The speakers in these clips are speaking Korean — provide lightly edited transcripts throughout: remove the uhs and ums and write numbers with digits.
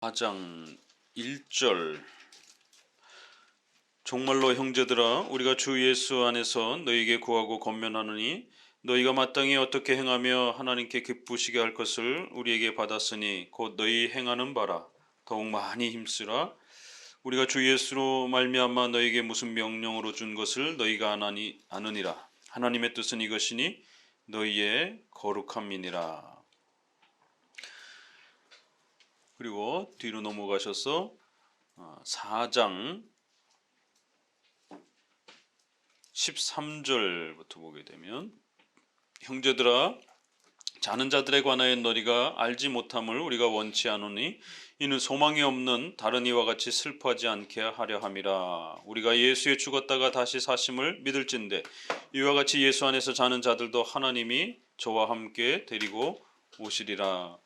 4장 1절. 정말로 형제들아 우리가 주 예수 안에서 너희에게 구하고 권면하노니 너희가 마땅히 어떻게 행하며 하나님께 기쁘시게 할 것을 우리에게 받았으니 곧 너희 행하는 바라. 더욱 많이 힘쓰라. 우리가 주 예수로 말미암아 너희에게 무슨 명령으로 준 것을 너희가 아느니라. 하나님의 뜻은 이것이니 너희의 거룩함이니라. 그리고 뒤로 넘어가셔서 4장 13절부터 보게 되면, 형제들아 자는 자들에 관하여 너희가 알지 못함을 우리가 원치 않으니 이는 소망이 없는 다른 이와 같이 슬퍼하지 않게 하려 함이라. 우리가 예수에 죽었다가 다시 사심을 믿을진대 이와 같이 예수 안에서 자는 자들도 하나님이 저와 함께 데리고 오시리라.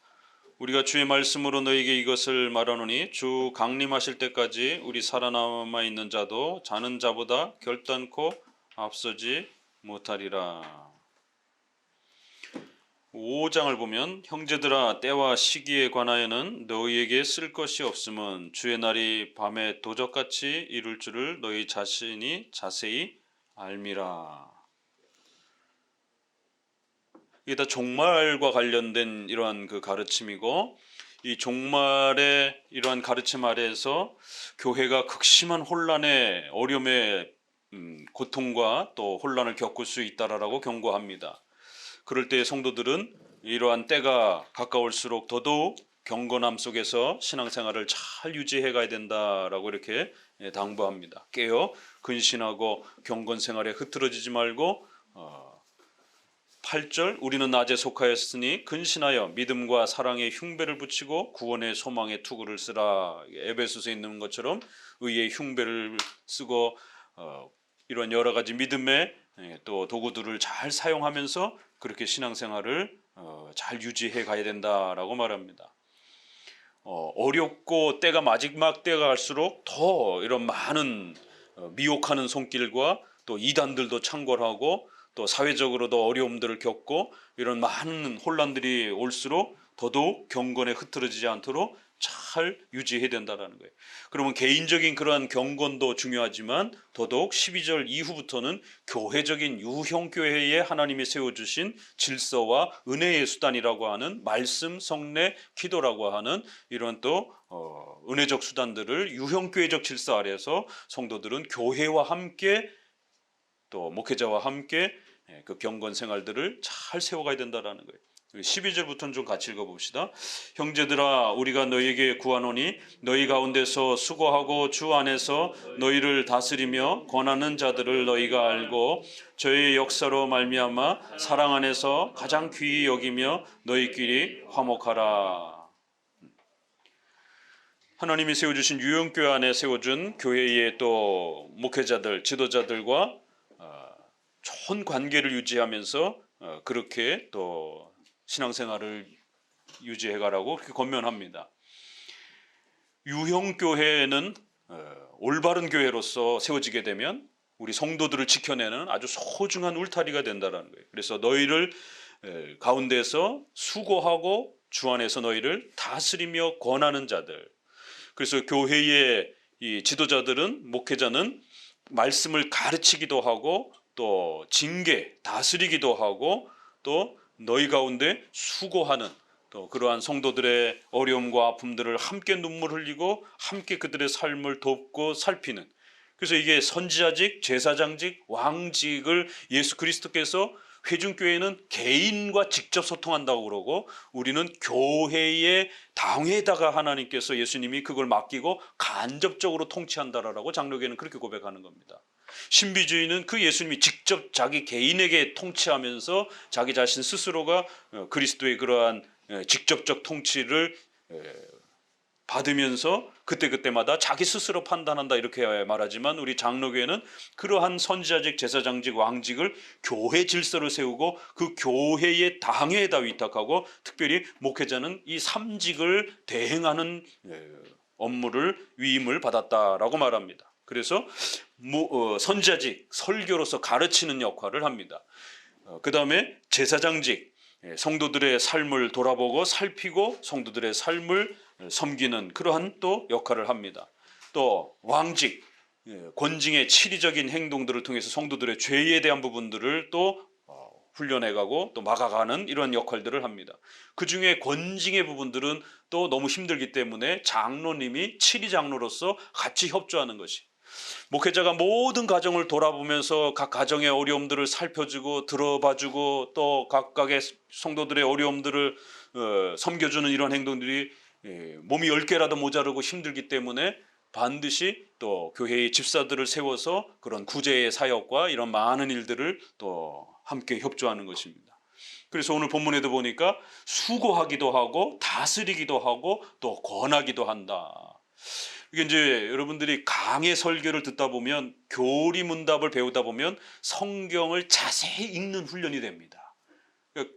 우리가 주의 말씀으로 너희에게 이것을 말하노니 주 강림하실 때까지 우리 살아남아 있는 자도 자는 자보다 결단코 앞서지 못하리라. 5장을 보면, 형제들아 때와 시기에 관하여는 너희에게 쓸 것이 없음은 주의 날이 밤에 도적같이 이룰 줄을 너희 자신이 자세히 알미라. 이게 다 종말과 관련된 이러한 그 가르침이고, 이 종말의 이러한 가르침 아래에서 교회가 극심한 혼란의 어려움의 고통과 또 혼란을 겪을 수 있다라고 경고합니다. 그럴 때 성도들은 이러한 때가 가까울수록 더더욱 경건함 속에서 신앙생활을 잘 유지해 가야 된다라고 이렇게 당부합니다. 깨어 근신하고 경건생활에 흐트러지지 말고 8절, 우리는 낮에 속하였으니 근신하여 믿음과 사랑의 흉배를 붙이고 구원의 소망의 투구를 쓰라. 에베소서에 있는 것처럼 의의 흉배를 쓰고 이런 여러 가지 믿음의 또 도구들을 잘 사용하면서 그렇게 신앙생활을 잘 유지해 가야 된다라고 말합니다. 어렵고 때가 마지막 때가 갈수록 더 이런 많은 미혹하는 손길과 또 이단들도 창궐하고 또 사회적으로도 어려움들을 겪고 이런 많은 혼란들이 올수록 더더욱 경건에 흐트러지지 않도록 잘 유지해야 된다는 거예요. 그러면 개인적인 그러한 경건도 중요하지만 더더욱 12절 이후부터는 교회적인 유형교회에 하나님이 세워주신 질서와 은혜의 수단이라고 하는 말씀, 성례, 기도라고 하는 이런 또 은혜적 수단들을 유형교회적 질서 아래에서 성도들은 교회와 함께 또 목회자와 함께 그 경건 생활들을 잘 세워가야 된다는 거예요. 12절부터는 좀 같이 읽어봅시다. 형제들아 우리가 너희에게 구하노니 너희 가운데서 수고하고 주 안에서 너희를 다스리며 권하는 자들을 너희가 알고 저희의 역사로 말미암아 사랑 안에서 가장 귀히 여기며 너희끼리 화목하라. 하나님이 세워주신 유형교회 안에 세워준 교회의 또 목회자들, 지도자들과 좋은 관계를 유지하면서 그렇게 또 신앙생활을 유지해가라고 그렇게 권면합니다. 유형교회는 올바른 교회로서 세워지게 되면 우리 성도들을 지켜내는 아주 소중한 울타리가 된다는 거예요. 그래서 너희를 가운데서 수고하고 주 안에서 너희를 다스리며 권하는 자들. 그래서 교회의 이 지도자들은, 목회자는 말씀을 가르치기도 하고 또 징계, 다스리기도 하고 또 너희 가운데 수고하는 또 그러한 성도들의 어려움과 아픔들을 함께 눈물 흘리고 함께 그들의 삶을 돕고 살피는, 그래서 이게 선지자직, 제사장직, 왕직을 예수 그리스도께서 회중교회는 개인과 직접 소통한다고 그러고 우리는 교회의 당회에다가 하나님께서 예수님이 그걸 맡기고 간접적으로 통치한다라고 장로교회는 그렇게 고백하는 겁니다. 신비주의는 그 예수님이 직접 자기 개인에게 통치하면서 자기 자신 스스로가 그리스도의 그러한 직접적 통치를 받으면서 그때그때마다 자기 스스로 판단한다 이렇게 말하지만, 우리 장로교회는 그러한 선지자직, 제사장직, 왕직을 교회 질서를 세우고 그 교회의 당회에다 위탁하고 특별히 목회자는 이 3직을 대행하는 업무를 위임을 받았다라고 말합니다. 그래서 선지자직, 설교로서 가르치는 역할을 합니다. 그 다음에 제사장직, 성도들의 삶을 돌아보고 살피고 성도들의 삶을 섬기는 그러한 또 역할을 합니다. 또 왕직, 권징의 치리적인 행동들을 통해서 성도들의 죄에 대한 부분들을 또 훈련해가고 또 막아가는 이런 역할들을 합니다. 그 중에 권징의 부분들은 또 너무 힘들기 때문에 장로님이 치리장로로서 같이 협조하는 것이, 목회자가 모든 가정을 돌아보면서 각 가정의 어려움들을 살펴주고 들어봐주고 또 각각의 성도들의 어려움들을 섬겨주는 이런 행동들이 몸이 10개라도 모자르고 힘들기 때문에 반드시 또 교회의 집사들을 세워서 그런 구제의 사역과 이런 많은 일들을 또 함께 협조하는 것입니다. 그래서 오늘 본문에도 보니까 수고하기도 하고 다스리기도 하고 또 권하기도 한다. 이게 이제 여러분들이 강의 설교를 듣다 보면, 교리문답을 배우다 보면 성경을 자세히 읽는 훈련이 됩니다.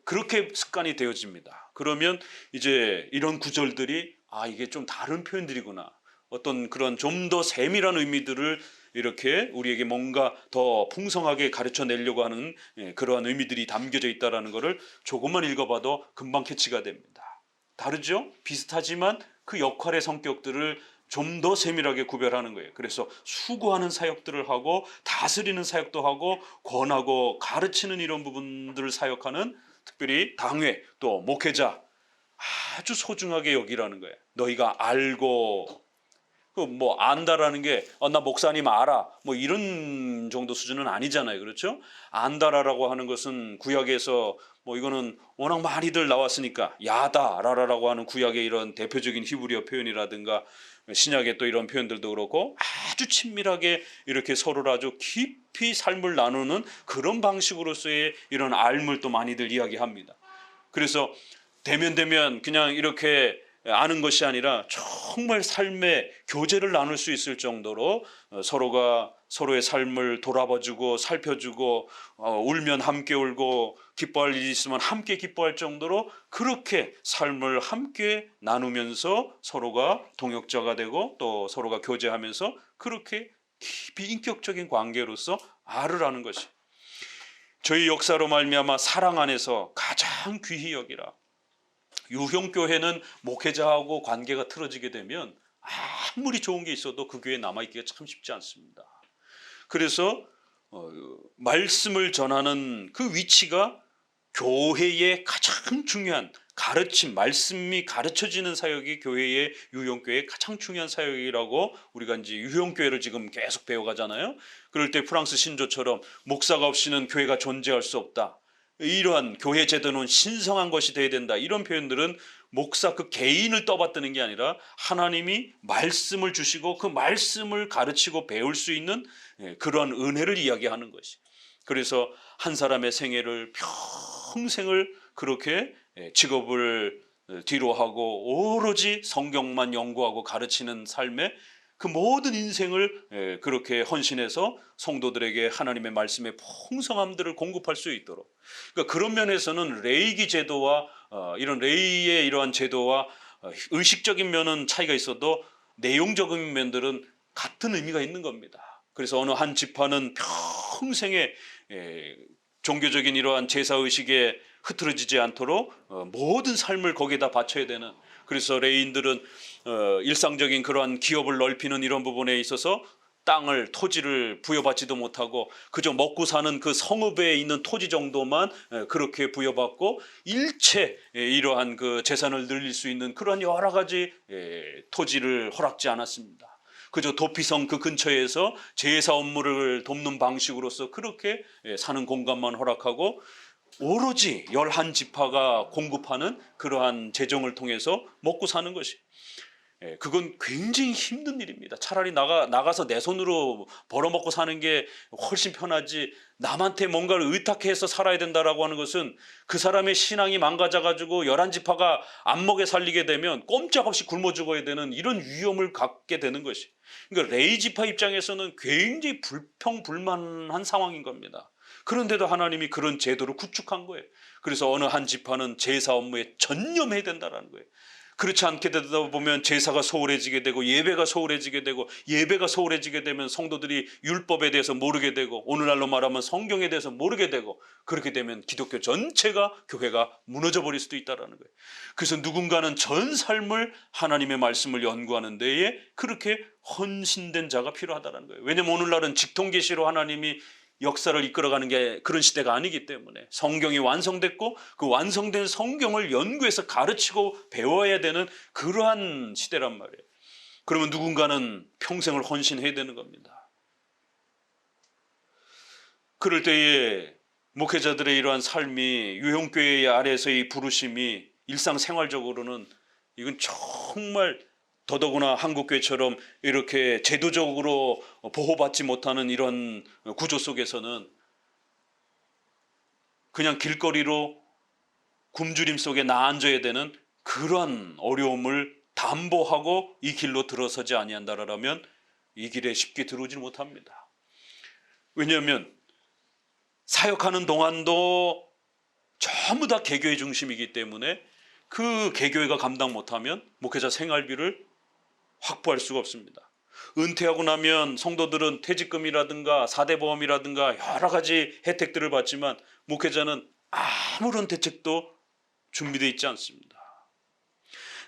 그렇게 습관이 되어집니다. 그러면 이제 이런 구절들이 이게 좀 다른 표현들이구나, 어떤 그런 좀 더 세밀한 의미들을 이렇게 우리에게 뭔가 더 풍성하게 가르쳐 내려고 하는 그러한 의미들이 담겨져 있다는 것을 조금만 읽어봐도 금방 캐치가 됩니다. 다르죠? 비슷하지만 그 역할의 성격들을 좀 더 세밀하게 구별하는 거예요. 그래서 수고하는 사역들을 하고 다스리는 사역도 하고 권하고 가르치는 이런 부분들을 사역하는, 특별히 당회 또 목회자 아주 소중하게 여기라는 거예요. 너희가 알고, 뭐 안다라는 게 나 목사님 알아 뭐 이런 정도 수준은 아니잖아요. 그렇죠? 안다라고 하는 것은 구약에서 뭐 이거는 워낙 많이들 나왔으니까 야다라라고 하는 구약의 이런 대표적인 히브리어 표현이라든가 신약의 또 이런 표현들도 그렇고 아주 친밀하게 이렇게 서로를 아주 깊이 삶을 나누는 그런 방식으로서의 이런 알물 또 많이들 이야기합니다. 그래서 대면 그냥 이렇게 아는 것이 아니라 정말 삶의 교제를 나눌 수 있을 정도로 서로가 서로의 삶을 돌아봐주고 살펴주고 울면 함께 울고 기뻐할 일이 있으면 함께 기뻐할 정도로 그렇게 삶을 함께 나누면서 서로가 동역자가 되고 또 서로가 교제하면서 그렇게 깊이 인격적인 관계로서 알으라는 것이, 저희 역사로 말미암아 사랑 안에서 가장 귀히 여기라. 유형교회는 목회자하고 관계가 틀어지게 되면 아무리 좋은 게 있어도 그 교회에 남아있기가 참 쉽지 않습니다. 그래서 말씀을 전하는 그 위치가 교회의 가장 중요한 가르침, 말씀이 가르쳐지는 사역이 교회의 유형교회의 가장 중요한 사역이라고 우리가 이제 유형교회를 지금 계속 배워가잖아요. 그럴 때 프랑스 신조처럼 목사가 없이는 교회가 존재할 수 없다, 이러한 교회 제도는 신성한 것이 되어야 된다, 이런 표현들은 목사 그 개인을 떠받드는 게 아니라 하나님이 말씀을 주시고 그 말씀을 가르치고 배울 수 있는 그러한 은혜를 이야기하는 것이, 그래서 한 사람의 생애를 평생을 그렇게 직업을 뒤로 하고 오로지 성경만 연구하고 가르치는 삶에 그 모든 인생을 그렇게 헌신해서 성도들에게 하나님의 말씀의 풍성함들을 공급할 수 있도록, 그러니까 그런 면에서는 레이기 제도와 이런 레이의 이러한 제도와 의식적인 면은 차이가 있어도 내용적인 면들은 같은 의미가 있는 겁니다. 그래서 어느 한 지파는 평생에 종교적인 이러한 제사의식에 흐트러지지 않도록 모든 삶을 거기에다 바쳐야 되는, 그래서 레이인들은 일상적인 그러한 기업을 넓히는 이런 부분에 있어서 땅을, 토지를 부여받지도 못하고 그저 먹고 사는 그 성읍에 있는 토지 정도만 그렇게 부여받고 일체 이러한 그 재산을 늘릴 수 있는 그러한 여러 가지 토지를 허락지 않았습니다. 그저 도피성 그 근처에서 제사 업무를 돕는 방식으로서 그렇게 사는 공간만 허락하고 오로지 11지파가 공급하는 그러한 재정을 통해서 먹고 사는 것이, 그건 굉장히 힘든 일입니다. 차라리 나가서 내 손으로 벌어먹고 사는 게 훨씬 편하지, 남한테 뭔가를 의탁해서 살아야 된다라고 하는 것은 그 사람의 신앙이 망가져가지고 11지파가 안먹여 살리게 되면 꼼짝없이 굶어 죽어야 되는 이런 위험을 갖게 되는 것이, 그러니까 레이지파 입장에서는 굉장히 불평불만한 상황인 겁니다. 그런데도 하나님이 그런 제도를 구축한 거예요. 그래서 어느 한 지파는 제사 업무에 전념해야 된다는 거예요. 그렇지 않게 되다 보면 제사가 소홀해지게 되고 예배가 소홀해지게 되고, 예배가 소홀해지게 되면 성도들이 율법에 대해서 모르게 되고, 오늘날로 말하면 성경에 대해서 모르게 되고, 그렇게 되면 기독교 전체가, 교회가 무너져 버릴 수도 있다는 거예요. 그래서 누군가는 전 삶을 하나님의 말씀을 연구하는 데에 그렇게 헌신된 자가 필요하다는 거예요. 왜냐하면 오늘날은 직통계시로 하나님이 역사를 이끌어가는 게 그런 시대가 아니기 때문에, 성경이 완성됐고 그 완성된 성경을 연구해서 가르치고 배워야 되는 그러한 시대란 말이에요. 그러면 누군가는 평생을 헌신해야 되는 겁니다. 그럴 때에 목회자들의 이러한 삶이, 유형교회 아래에서의 부르심이 일상생활적으로는, 이건 정말 더더구나 한국교회처럼 이렇게 제도적으로 보호받지 못하는 이런 구조 속에서는 그냥 길거리로 굶주림 속에 나앉아야 되는 그러한 어려움을 담보하고 이 길로 들어서지 아니한다라면 이 길에 쉽게 들어오지 못합니다. 왜냐하면 사역하는 동안도 전부 다 개교의 중심이기 때문에 그 개교회가 감당 못하면 목회자 생활비를 확보할 수가 없습니다. 은퇴하고 나면 성도들은 퇴직금이라든가 사대보험이라든가 여러 가지 혜택들을 받지만 목회자는 아무런 대책도 준비되어 있지 않습니다.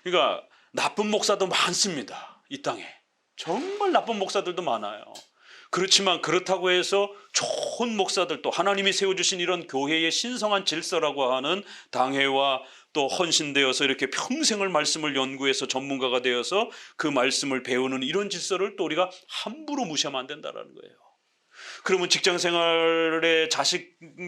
그러니까 나쁜 목사도 많습니다. 이 땅에 정말 나쁜 목사들도 많아요. 그렇지만 그렇다고 해서 좋은 목사들, 또 하나님이 세워주신 이런 교회의 신성한 질서라고 하는 당회와 또 헌신되어서 이렇게 평생을 말씀을 연구해서 전문가가 되어서 그 말씀을 배우는 이런 질서를 또 우리가 함부로 무시하면 안 된다는 거예요. 그러면 직장생활에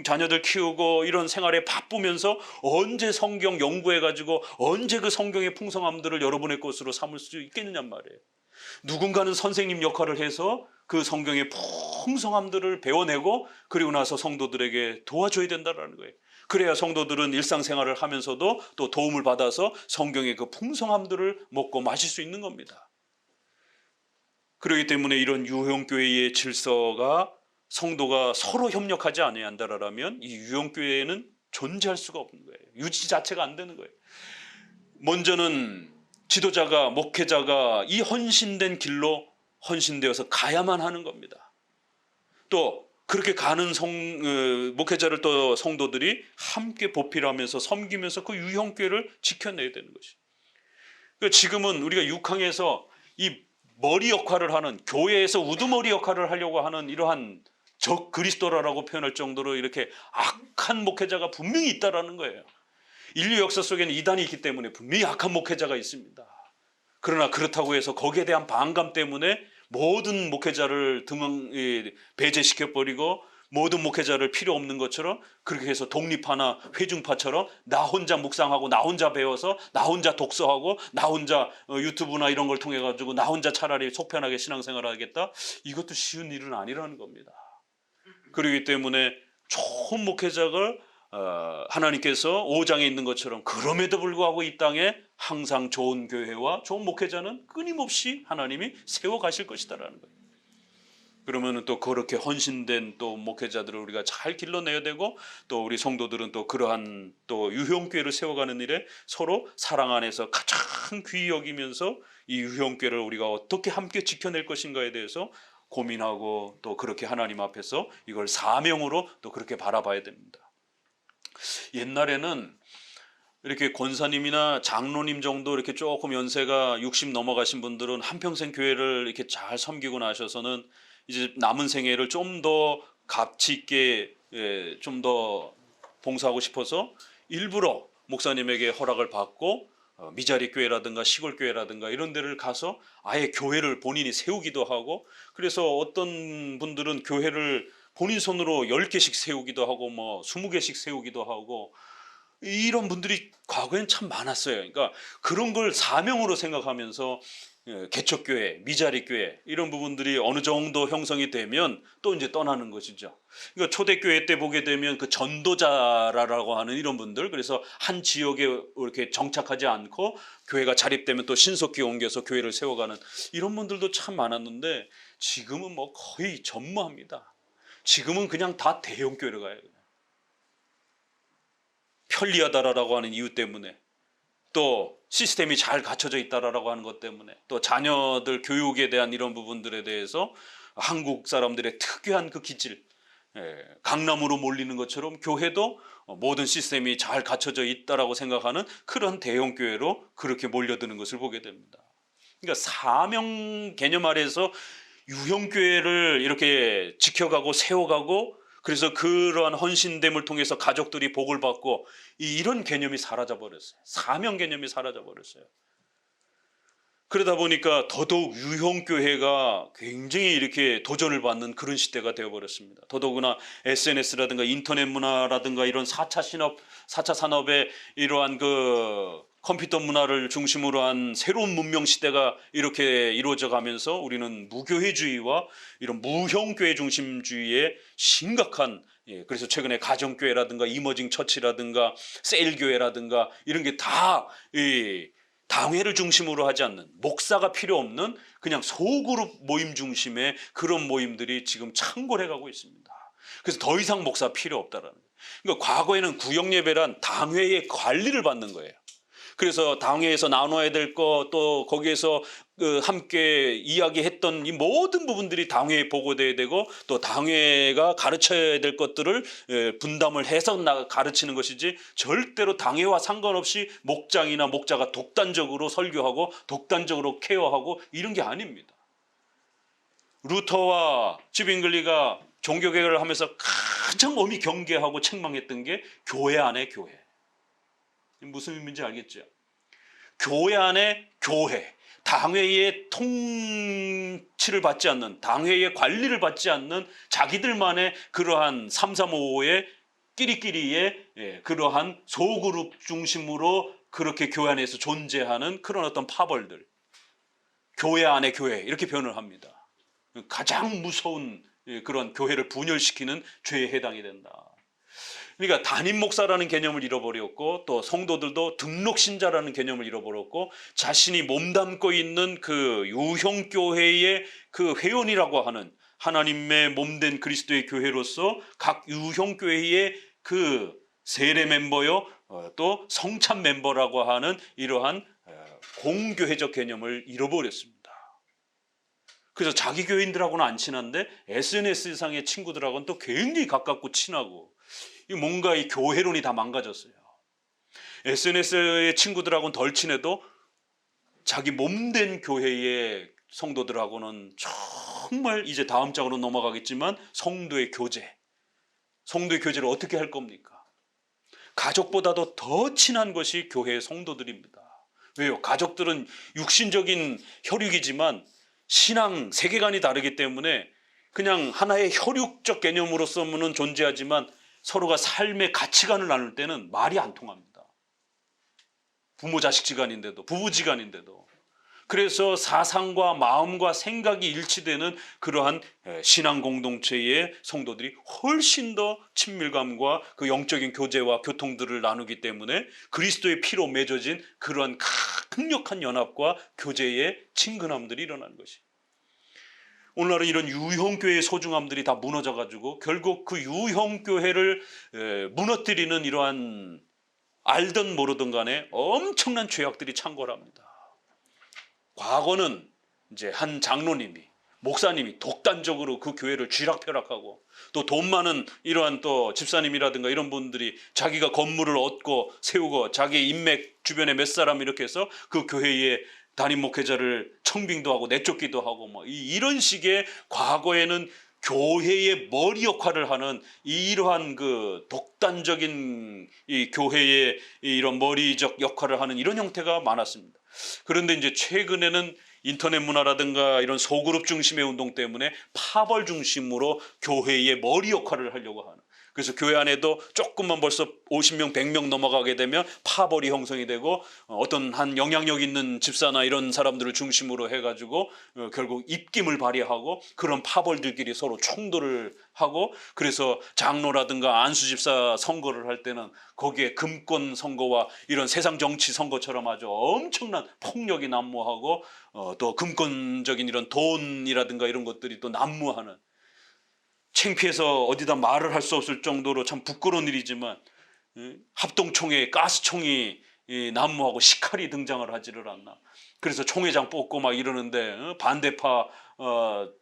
자녀들 키우고 이런 생활에 바쁘면서 언제 성경 연구해가지고 언제 그 성경의 풍성함들을 여러분의 것으로 삼을 수 있겠느냐 말이에요. 누군가는 선생님 역할을 해서 그 성경의 풍성함들을 배워내고 그리고 나서 성도들에게 도와줘야 된다는 거예요. 그래야 성도들은 일상생활을 하면서도 또 도움을 받아서 성경의 그 풍성함들을 먹고 마실 수 있는 겁니다. 그렇기 때문에 이런 유형교회의 질서가, 성도가 서로 협력하지 아니한다라면 이 유형교회에는 존재할 수가 없는 거예요. 유지 자체가 안 되는 거예요. 먼저는 지도자가, 목회자가 이 헌신된 길로 헌신되어서 가야만 하는 겁니다. 또 그렇게 가는 목회자를 또 성도들이 함께 보필하면서 섬기면서 그 유형교회를 지켜내야 되는 것이. 그러니까 지금은 우리가 육항에서 이 머리 역할을 하는, 교회에서 우두머리 역할을 하려고 하는 이러한 적 그리스도라고 표현할 정도로 이렇게 악한 목회자가 분명히 있다라는 거예요. 인류 역사 속에는 이단이 있기 때문에 분명히 악한 목회자가 있습니다. 그러나 그렇다고 해서 거기에 대한 반감 때문에 모든 목회자를 배제시켜버리고 모든 목회자를 필요 없는 것처럼 그렇게 해서 독립파나 회중파처럼 나 혼자 묵상하고 나 혼자 배워서 나 혼자 독서하고 나 혼자 유튜브나 이런 걸 통해 가지고 나 혼자 차라리 속편하게 신앙생활을 하겠다, 이것도 쉬운 일은 아니라는 겁니다. 그렇기 때문에 좋은 목회자를 하나님께서 5장에 있는 것처럼, 그럼에도 불구하고 이 땅에 항상 좋은 교회와 좋은 목회자는 끊임없이 하나님이 세워 가실 것이다라는 거예요. 그러면 또 그렇게 헌신된 또 목회자들을 우리가 잘 길러내야 되고, 또 우리 성도들은 또 그러한 또 유형교회를 세워가는 일에 서로 사랑 안에서 가장 귀히 여기면서 이 유형교회를 우리가 어떻게 함께 지켜낼 것인가에 대해서 고민하고, 또 그렇게 하나님 앞에서 이걸 사명으로 또 그렇게 바라봐야 됩니다. 옛날에는 이렇게 권사님이나 장로님 정도 이렇게 조금 연세가 60 넘어가신 분들은 한평생 교회를 이렇게 잘 섬기고 나셔서는 이제 남은 생애를 좀 더 가치 있게 좀 더 봉사하고 싶어서 일부러 목사님에게 허락을 받고 미자리 교회라든가 시골 교회라든가 이런 데를 가서 아예 교회를 본인이 세우기도 하고, 그래서 어떤 분들은 교회를 본인 손으로 10개씩 세우기도 하고 뭐 20개씩 세우기도 하고, 이런 분들이 과거엔 참 많았어요. 그러니까 그런 걸 사명으로 생각하면서 개척교회, 미자리교회 이런 부분들이 어느 정도 형성이 되면 또 이제 떠나는 것이죠. 그러니까 초대교회 때 보게 되면 그 전도자라고 하는 이런 분들, 그래서 한 지역에 이렇게 정착하지 않고 교회가 자립되면 또 신속히 옮겨서 교회를 세워가는 이런 분들도 참 많았는데, 지금은 뭐 거의 전무합니다. 지금은 그냥 다 대형교회로 가요. 편리하다라고 하는 이유 때문에, 또 시스템이 잘 갖춰져 있다라고 하는 것 때문에 또 자녀들 교육에 대한 이런 부분들에 대해서 한국 사람들의 특유한 그 기질, 강남으로 몰리는 것처럼 교회도 모든 시스템이 잘 갖춰져 있다라고 생각하는 그런 대형 교회로 그렇게 몰려드는 것을 보게 됩니다. 그러니까 사명 개념 아래에서 유형 교회를 이렇게 지켜가고 세워가고, 그래서 그러한 헌신됨을 통해서 가족들이 복을 받고, 이런 개념이 사라져 버렸어요. 사명 개념이 사라져 버렸어요. 그러다 보니까 더더욱 유형교회가 굉장히 이렇게 도전을 받는 그런 시대가 되어버렸습니다. 더더구나 SNS라든가 인터넷 문화라든가 이런 4차 산업의 이러한 그 컴퓨터 문화를 중심으로 한 새로운 문명 시대가 이렇게 이루어져 가면서 우리는 무교회주의와 이런 무형교회 중심주의의 심각한, 그래서 최근에 가정교회라든가 이머징 처치라든가 세일교회라든가 이런 게 다 당회를 중심으로 하지 않는, 목사가 필요 없는 그냥 소그룹 모임 중심의 그런 모임들이 지금 창궐해 가고 있습니다. 그래서 더 이상 목사 필요 없다라는 거예요. 그러니까 과거에는 구역예배란 당회의 관리를 받는 거예요. 그래서 당회에서 나눠야 될 거, 또 거기에서 함께 이야기했던 이 모든 부분들이 당회에 보고돼야 되고, 또 당회가 가르쳐야 될 것들을 분담을 해서 가르치는 것이지, 절대로 당회와 상관없이 목장이나 목자가 독단적으로 설교하고 독단적으로 케어하고 이런 게 아닙니다. 루터와 쥐빙글리가 종교개혁을 하면서 가장 엄히 경계하고 책망했던 게 교회 안에 교회. 무슨 의미인지 알겠죠? 교회 안에 교회, 당회의 통치를 받지 않는, 당회의 관리를 받지 않는 자기들만의 그러한 335의 끼리끼리의 그러한 소그룹 중심으로 그렇게 교회 안에서 존재하는 그런 어떤 파벌들, 교회 안에 교회 이렇게 표현을 합니다. 가장 무서운 그런 교회를 분열시키는 죄에 해당이 된다. 그러니까 담임 목사라는 개념을 잃어버렸고, 또 성도들도 등록 신자라는 개념을 잃어버렸고, 자신이 몸담고 있는 그 유형교회의 그 회원이라고 하는 하나님의 몸된 그리스도의 교회로서 각 유형교회의 그 세례 멤버요, 또 성찬 멤버라고 하는 이러한 공교회적 개념을 잃어버렸습니다. 그래서 자기 교인들하고는 안 친한데 SNS상의 친구들하고는 또 굉장히 가깝고 친하고, 뭔가 이 교회론이 다 망가졌어요. SNS의 친구들하고는 덜 친해도 자기 몸된 교회의 성도들하고는 정말, 이제 다음 장으로 넘어가겠지만, 성도의 교제를 어떻게 할 겁니까? 가족보다도 더 친한 것이 교회의 성도들입니다. 왜요? 가족들은 육신적인 혈육이지만 신앙 세계관이 다르기 때문에 그냥 하나의 혈육적 개념으로서는 존재하지만 서로가 삶의 가치관을 나눌 때는 말이 안 통합니다. 부모 자식 지간인데도, 부부 지간인데도. 그래서 사상과 마음과 생각이 일치되는 그러한 신앙 공동체의 성도들이 훨씬 더 친밀감과 그 영적인 교제와 교통들을 나누기 때문에 그리스도의 피로 맺어진 그러한 강력한 연합과 교제의 친근함들이 일어나는 것이. 오늘날은 이런 유형교회의 소중함들이 다 무너져가지고 결국 그 유형교회를 무너뜨리는 이러한, 알든 모르든 간에 엄청난 죄악들이 창궐합니다. 과거는 이제 한 장로님이, 목사님이 독단적으로 그 교회를 쥐락펴락하고, 또 돈 많은 이러한 또 집사님이라든가 이런 분들이 자기가 건물을 얻고 세우고 자기 인맥 주변에 몇 사람 이렇게 해서 그 교회에 담임 목회자를 청빙도 하고 내쫓기도 하고, 뭐 이런 식의, 과거에는 교회의 머리 역할을 하는 이러한 그 독단적인 이 교회의 이런 머리적 역할을 하는 이런 형태가 많았습니다. 그런데 이제 최근에는 인터넷 문화라든가 이런 소그룹 중심의 운동 때문에 파벌 중심으로 교회의 머리 역할을 하려고 하는, 그래서 교회 안에도 조금만 벌써 50명, 100명 넘어가게 되면 파벌이 형성이 되고, 어떤 한 영향력 있는 집사나 이런 사람들을 중심으로 해가지고 결국 입김을 발휘하고, 그런 파벌들끼리 서로 충돌을 하고, 그래서 장로라든가 안수집사 선거를 할 때는 거기에 금권 선거와 이런 세상 정치 선거처럼 아주 엄청난 폭력이 난무하고, 또 금권적인 이런 돈이라든가 이런 것들이 또 난무하는, 창피해서 어디다 말을 할 수 없을 정도로 참 부끄러운 일이지만, 합동총회 가스총이 이 나무하고 식칼이 등장을 하지를 않나. 그래서 총회장 뽑고 막 이러는데 반대파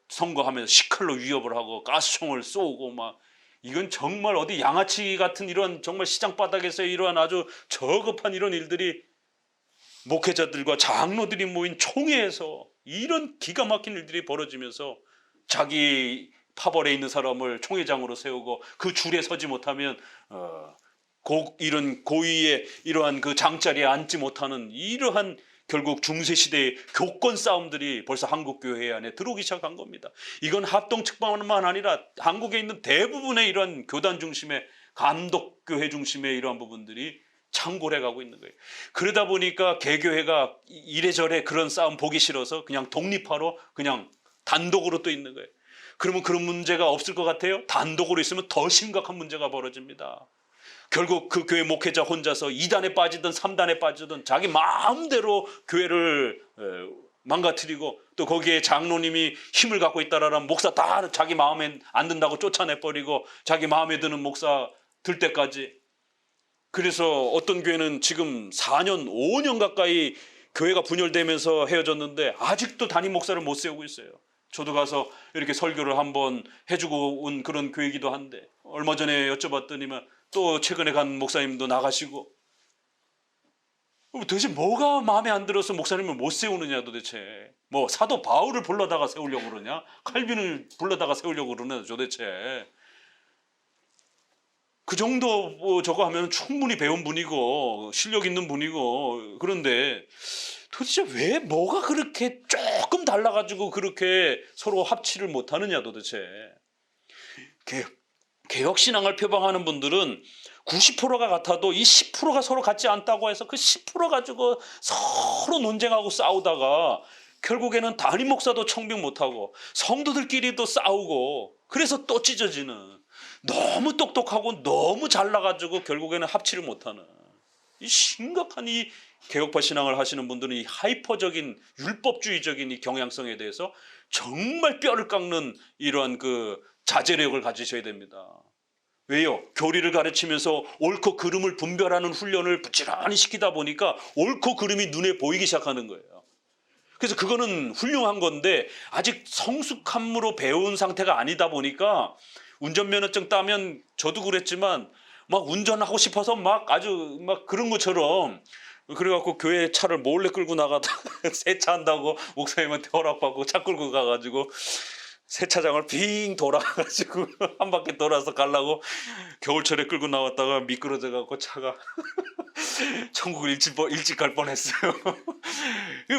선거하면서 식칼로 위협을 하고 가스총을 쏘고 막, 이건 정말 어디 양아치 같은 이런 정말 시장 바닥에서 이러한 아주 저급한 이런 일들이 목회자들과 장로들이 모인 총회에서 이런 기가 막힌 일들이 벌어지면서 자기 파벌에 있는 사람을 총회장으로 세우고 그 줄에 서지 못하면 이런 고위의 이러한 그 장자리에 앉지 못하는 이러한 결국 중세시대의 교권 싸움들이 벌써 한국 교회 안에 들어오기 시작한 겁니다. 이건 합동 측만만 아니라 한국에 있는 대부분의 이런 교단 중심의 감독교회 중심의 이러한 부분들이 창궐해 가고 있는 거예요. 그러다 보니까 개교회가 이래저래 그런 싸움 보기 싫어서 그냥 독립화로 그냥 단독으로 또 있는 거예요. 그러면 그런 문제가 없을 것 같아요? 단독으로 있으면 더 심각한 문제가 벌어집니다. 결국 그 교회 목회자 혼자서 2단에 빠지든 3단에 빠지든 자기 마음대로 교회를 망가뜨리고, 또 거기에 장로님이 힘을 갖고 있다라는 목사 다 자기 마음에 안 든다고 쫓아내버리고 자기 마음에 드는 목사 들 때까지. 그래서 어떤 교회는 지금 4년 5년 가까이 교회가 분열되면서 헤어졌는데 아직도 담임 목사를 못 세우고 있어요. 저도 가서 이렇게 설교를 한번 해주고 온 그런 교회이기도 한데, 얼마 전에 여쭤봤더니만 또 최근에 간 목사님도 나가시고, 도대체 뭐가 마음에 안 들어서 목사님을 못 세우느냐 도대체. 뭐 사도 바울을 불러다가 세우려고 그러냐, 칼빈을 불러다가 세우려고 그러냐 도대체. 그 정도 뭐 저거 하면 충분히 배운 분이고 실력 있는 분이고, 그런데 도대체 왜 뭐가 그렇게 조금 달라가지고 그렇게 서로 합치를 못하느냐 도대체. 개혁신앙을 표방하는 분들은 90%가 같아도 이 10%가 서로 같지 않다고 해서 그 10% 가지고 서로 논쟁하고 싸우다가 결국에는 담임 목사도 청빙 못하고 성도들끼리도 싸우고, 그래서 또 찢어지는, 너무 똑똑하고 너무 잘나가지고 결국에는 합치를 못하는 이 심각한 이 개혁파 신앙을 하시는 분들은 이 하이퍼적인 율법주의적인 이 경향성에 대해서 정말 뼈를 깎는 이러한 그 자제력을 가지셔야 됩니다. 왜요? 교리를 가르치면서 옳고 그름을 분별하는 훈련을 부지런히 시키다 보니까 옳고 그름이 눈에 보이기 시작하는 거예요. 그래서 그거는 훌륭한 건데 아직 성숙함으로 배운 상태가 아니다 보니까, 운전면허증 따면 저도 그랬지만 막 운전하고 싶어서 막 아주 막 그런 것처럼, 그래갖고 교회 차를 몰래 끌고 나가다 세차한다고 목사님한테 허락받고 차 끌고 가가지고 세차장을 빙 돌아가지고 한 바퀴 돌아서 가려고 겨울철에 끌고 나왔다가 미끄러져갖고 차가 천국을 일찍 갈 뻔했어요.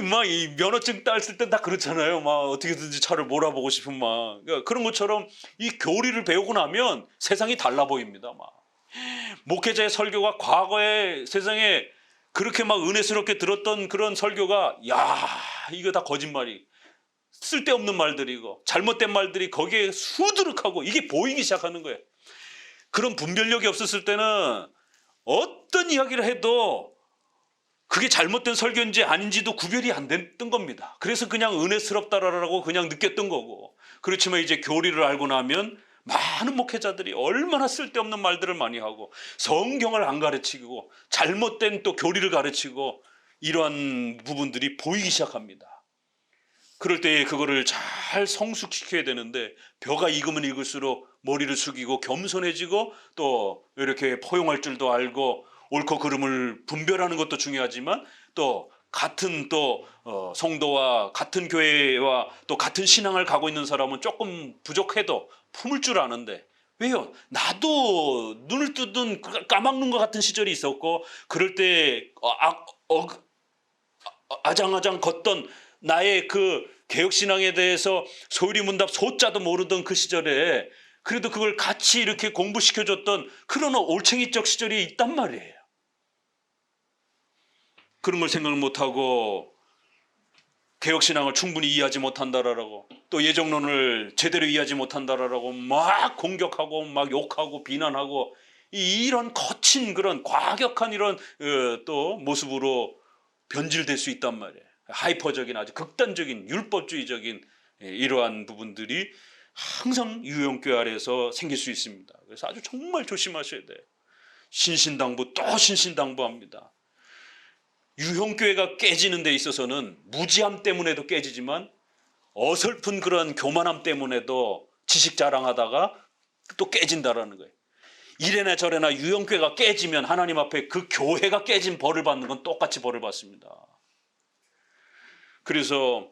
막 이 면허증 땄을 땐 다 그렇잖아요. 막 어떻게든지 차를 몰아보고 싶은 막, 그러니까 그런 것처럼 이 교리를 배우고 나면 세상이 달라 보입니다. 막 목회자의 설교가 과거에 세상에 그렇게 막 은혜스럽게 들었던 그런 설교가, 야 이거 다 거짓말이, 쓸데없는 말들이고 잘못된 말들이 거기에 수두룩하고 이게 보이기 시작하는 거예요. 그런 분별력이 없었을 때는 어떤 이야기를 해도 그게 잘못된 설교인지 아닌지도 구별이 안 됐던 겁니다. 그래서 그냥 은혜스럽다라고 그냥 느꼈던 거고. 그렇지만 이제 교리를 알고 나면 많은 목회자들이 얼마나 쓸데없는 말들을 많이 하고 성경을 안 가르치고 잘못된 또 교리를 가르치고, 이러한 부분들이 보이기 시작합니다. 그럴 때 그거를 잘 성숙시켜야 되는데, 벼가 익으면 익을수록 머리를 숙이고 겸손해지고 또 이렇게 포용할 줄도 알고 옳고 그름을 분별하는 것도 중요하지만, 또 같은 또 성도와 같은 교회와 또 같은 신앙을 가고 있는 사람은 조금 부족해도 품을 줄 아는데, 왜요? 나도 눈을 뜨던 까막눈 것 같은 시절이 있었고, 그럴 때 아장아장 걷던 나의 그 개혁신앙에 대해서 소리문답 소자도 모르던 그 시절에 그래도 그걸 같이 이렇게 공부시켜줬던 그런 올챙이적 시절이 있단 말이에요. 그런 걸 생각을 못하고 개혁신앙을 충분히 이해하지 못한다라고, 또 예정론을 제대로 이해하지 못한다라고 막 공격하고 막 욕하고 비난하고, 이런 거친 그런 과격한 이런 또 모습으로 변질될 수 있단 말이에요. 하이퍼적인 아주 극단적인 율법주의적인 이러한 부분들이 항상 유형교회 아래에서 생길 수 있습니다. 그래서 아주 정말 조심하셔야 돼요. 신신당부 또 신신당부합니다. 유형교회가 깨지는 데 있어서는 무지함 때문에도 깨지지만 어설픈 그런 교만함 때문에도 지식 자랑하다가 또 깨진다라는 거예요. 이래나 저래나 유형교회가 깨지면 하나님 앞에 그 교회가 깨진 벌을 받는 건 똑같이 벌을 받습니다. 그래서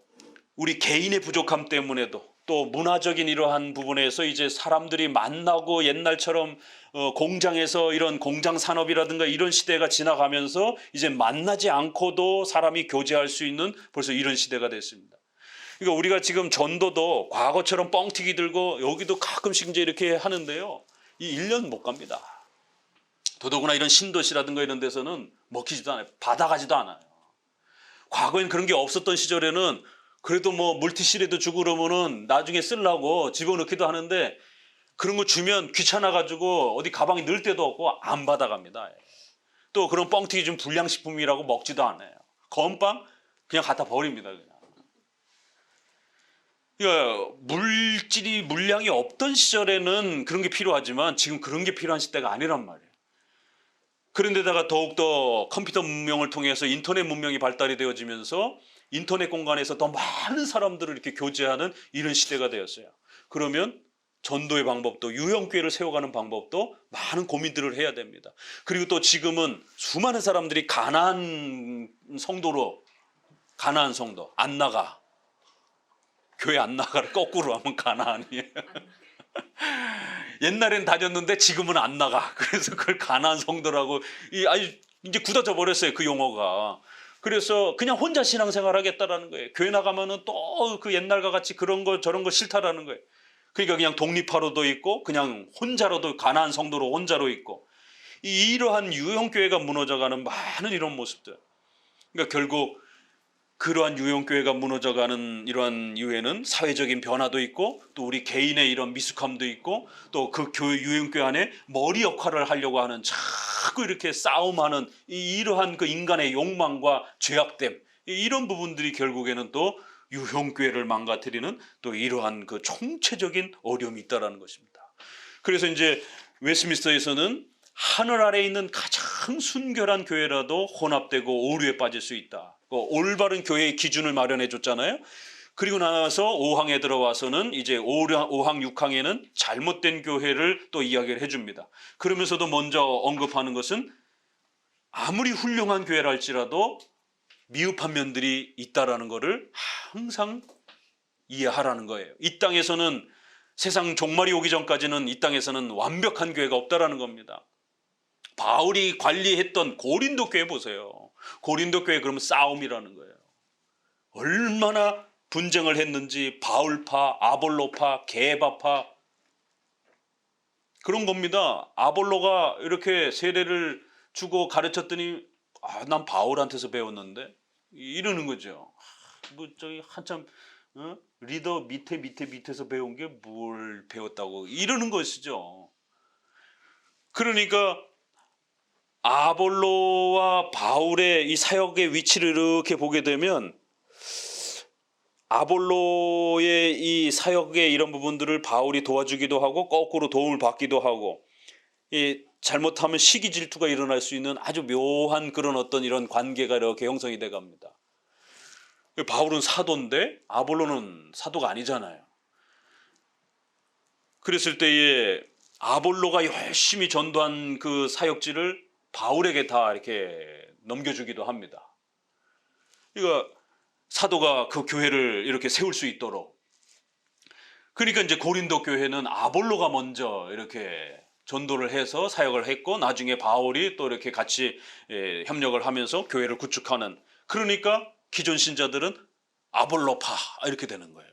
우리 개인의 부족함 때문에도 또 문화적인 이러한 부분에서 이제 사람들이 만나고 옛날처럼 공장에서 이런 공장 산업이라든가 이런 시대가 지나가면서 이제 만나지 않고도 사람이 교제할 수 있는 벌써 이런 시대가 됐습니다. 그러니까 우리가 지금 전도도 과거처럼 뻥튀기 들고 여기도 가끔씩 이제 이렇게 하는데요. 이 1년 못 갑니다. 더더구나 이런 신도시라든가 이런 데서는 먹히지도 않아요. 받아가지도 않아요. 과거엔 그런 게 없었던 시절에는 그래도 뭐 물티슈라도 주고 그러면은 나중에 쓰려고 집어넣기도 하는데 그런 거 주면 귀찮아가지고 어디 가방에 넣을 데도 없고 안 받아갑니다. 또 그런 뻥튀기 좀 불량식품이라고 먹지도 않아요. 건빵 그냥 갖다 버립니다. 그냥. 그러니까 물량이 없던 시절에는 그런 게 필요하지만 지금 그런 게 필요한 시대가 아니란 말이에요. 그런데다가 더욱더 컴퓨터 문명을 통해서 인터넷 문명이 발달이 되어지면서 인터넷 공간에서 더 많은 사람들을 이렇게 교제하는 이런 시대가 되었어요. 그러면 전도의 방법도 유형교회를 세워가는 방법도 많은 고민들을 해야 됩니다. 그리고 또 지금은 수많은 사람들이 가난한 성도 안 나가. 교회 안 나가를 거꾸로 하면 가나안이에요. 옛날엔 다녔는데 지금은 안 나가. 그래서 그걸 가나안 성도라고 이제 굳어져 버렸어요. 그 용어가. 그래서 그냥 혼자 신앙생활 하겠다라는 거예요. 교회 나가면은 또 그 옛날과 같이 그런 거 저런 거 싫다라는 거예요. 그러니까 그냥 독립하로도 있고 그냥 혼자로도 가나안 성도로 혼자로 있고 이러한 유형교회가 무너져가는 많은 이런 모습들. 그러니까 결국 그러한 유형교회가 무너져가는 이러한 이유에는 사회적인 변화도 있고 또 우리 개인의 이런 미숙함도 있고 또 그 교회 유형교회 안에 머리 역할을 하려고 하는 자꾸 이렇게 싸움하는 이러한 그 인간의 욕망과 죄악됨 이런 부분들이 결국에는 또 유형교회를 망가뜨리는 또 이러한 그 총체적인 어려움이 있다라는 것입니다. 그래서 이제 웨스트민스터에서는 하늘 아래에 있는 가장 순결한 교회라도 혼합되고 오류에 빠질 수 있다. 올바른 교회의 기준을 마련해 줬잖아요. 그리고 나서 5항에 들어와서는 이제 5항, 6항에는 잘못된 교회를 또 이야기를 해줍니다. 그러면서도 먼저 언급하는 것은 아무리 훌륭한 교회라 할지라도 미흡한 면들이 있다라는 것을 항상 이해하라는 거예요. 이 땅에서는 세상 종말이 오기 전까지는 이 땅에서는 완벽한 교회가 없다라는 겁니다. 바울이 관리했던 고린도 교회 보세요. 고린도 교회 그러면 싸움이라는 거예요. 얼마나 분쟁을 했는지 바울파, 아볼로파, 게바파 그런 겁니다. 아볼로가 이렇게 세례를 주고 가르쳤더니 난 바울한테서 배웠는데 이러는 거죠. 뭐 저기 한참 리더 밑에서 배운 게 뭘 배웠다고 이러는 것이죠. 그러니까 아볼로와 바울의 이 사역의 위치를 이렇게 보게 되면 아볼로의 이 사역의 이런 부분들을 바울이 도와주기도 하고 거꾸로 도움을 받기도 하고 잘못하면 시기 질투가 일어날 수 있는 아주 묘한 그런 어떤 이런 관계가 이렇게 형성이 돼 갑니다. 바울은 사도인데 아볼로는 사도가 아니잖아요. 그랬을 때에 아볼로가 열심히 전도한 그 사역지를 바울에게 다 이렇게 넘겨주기도 합니다. 그러니까 사도가 그 교회를 이렇게 세울 수 있도록. 그러니까 이제 고린도 교회는 아볼로가 먼저 이렇게 전도를 해서 사역을 했고 나중에 바울이 또 이렇게 같이 협력을 하면서 교회를 구축하는. 그러니까 기존 신자들은 아볼로파 이렇게 되는 거예요.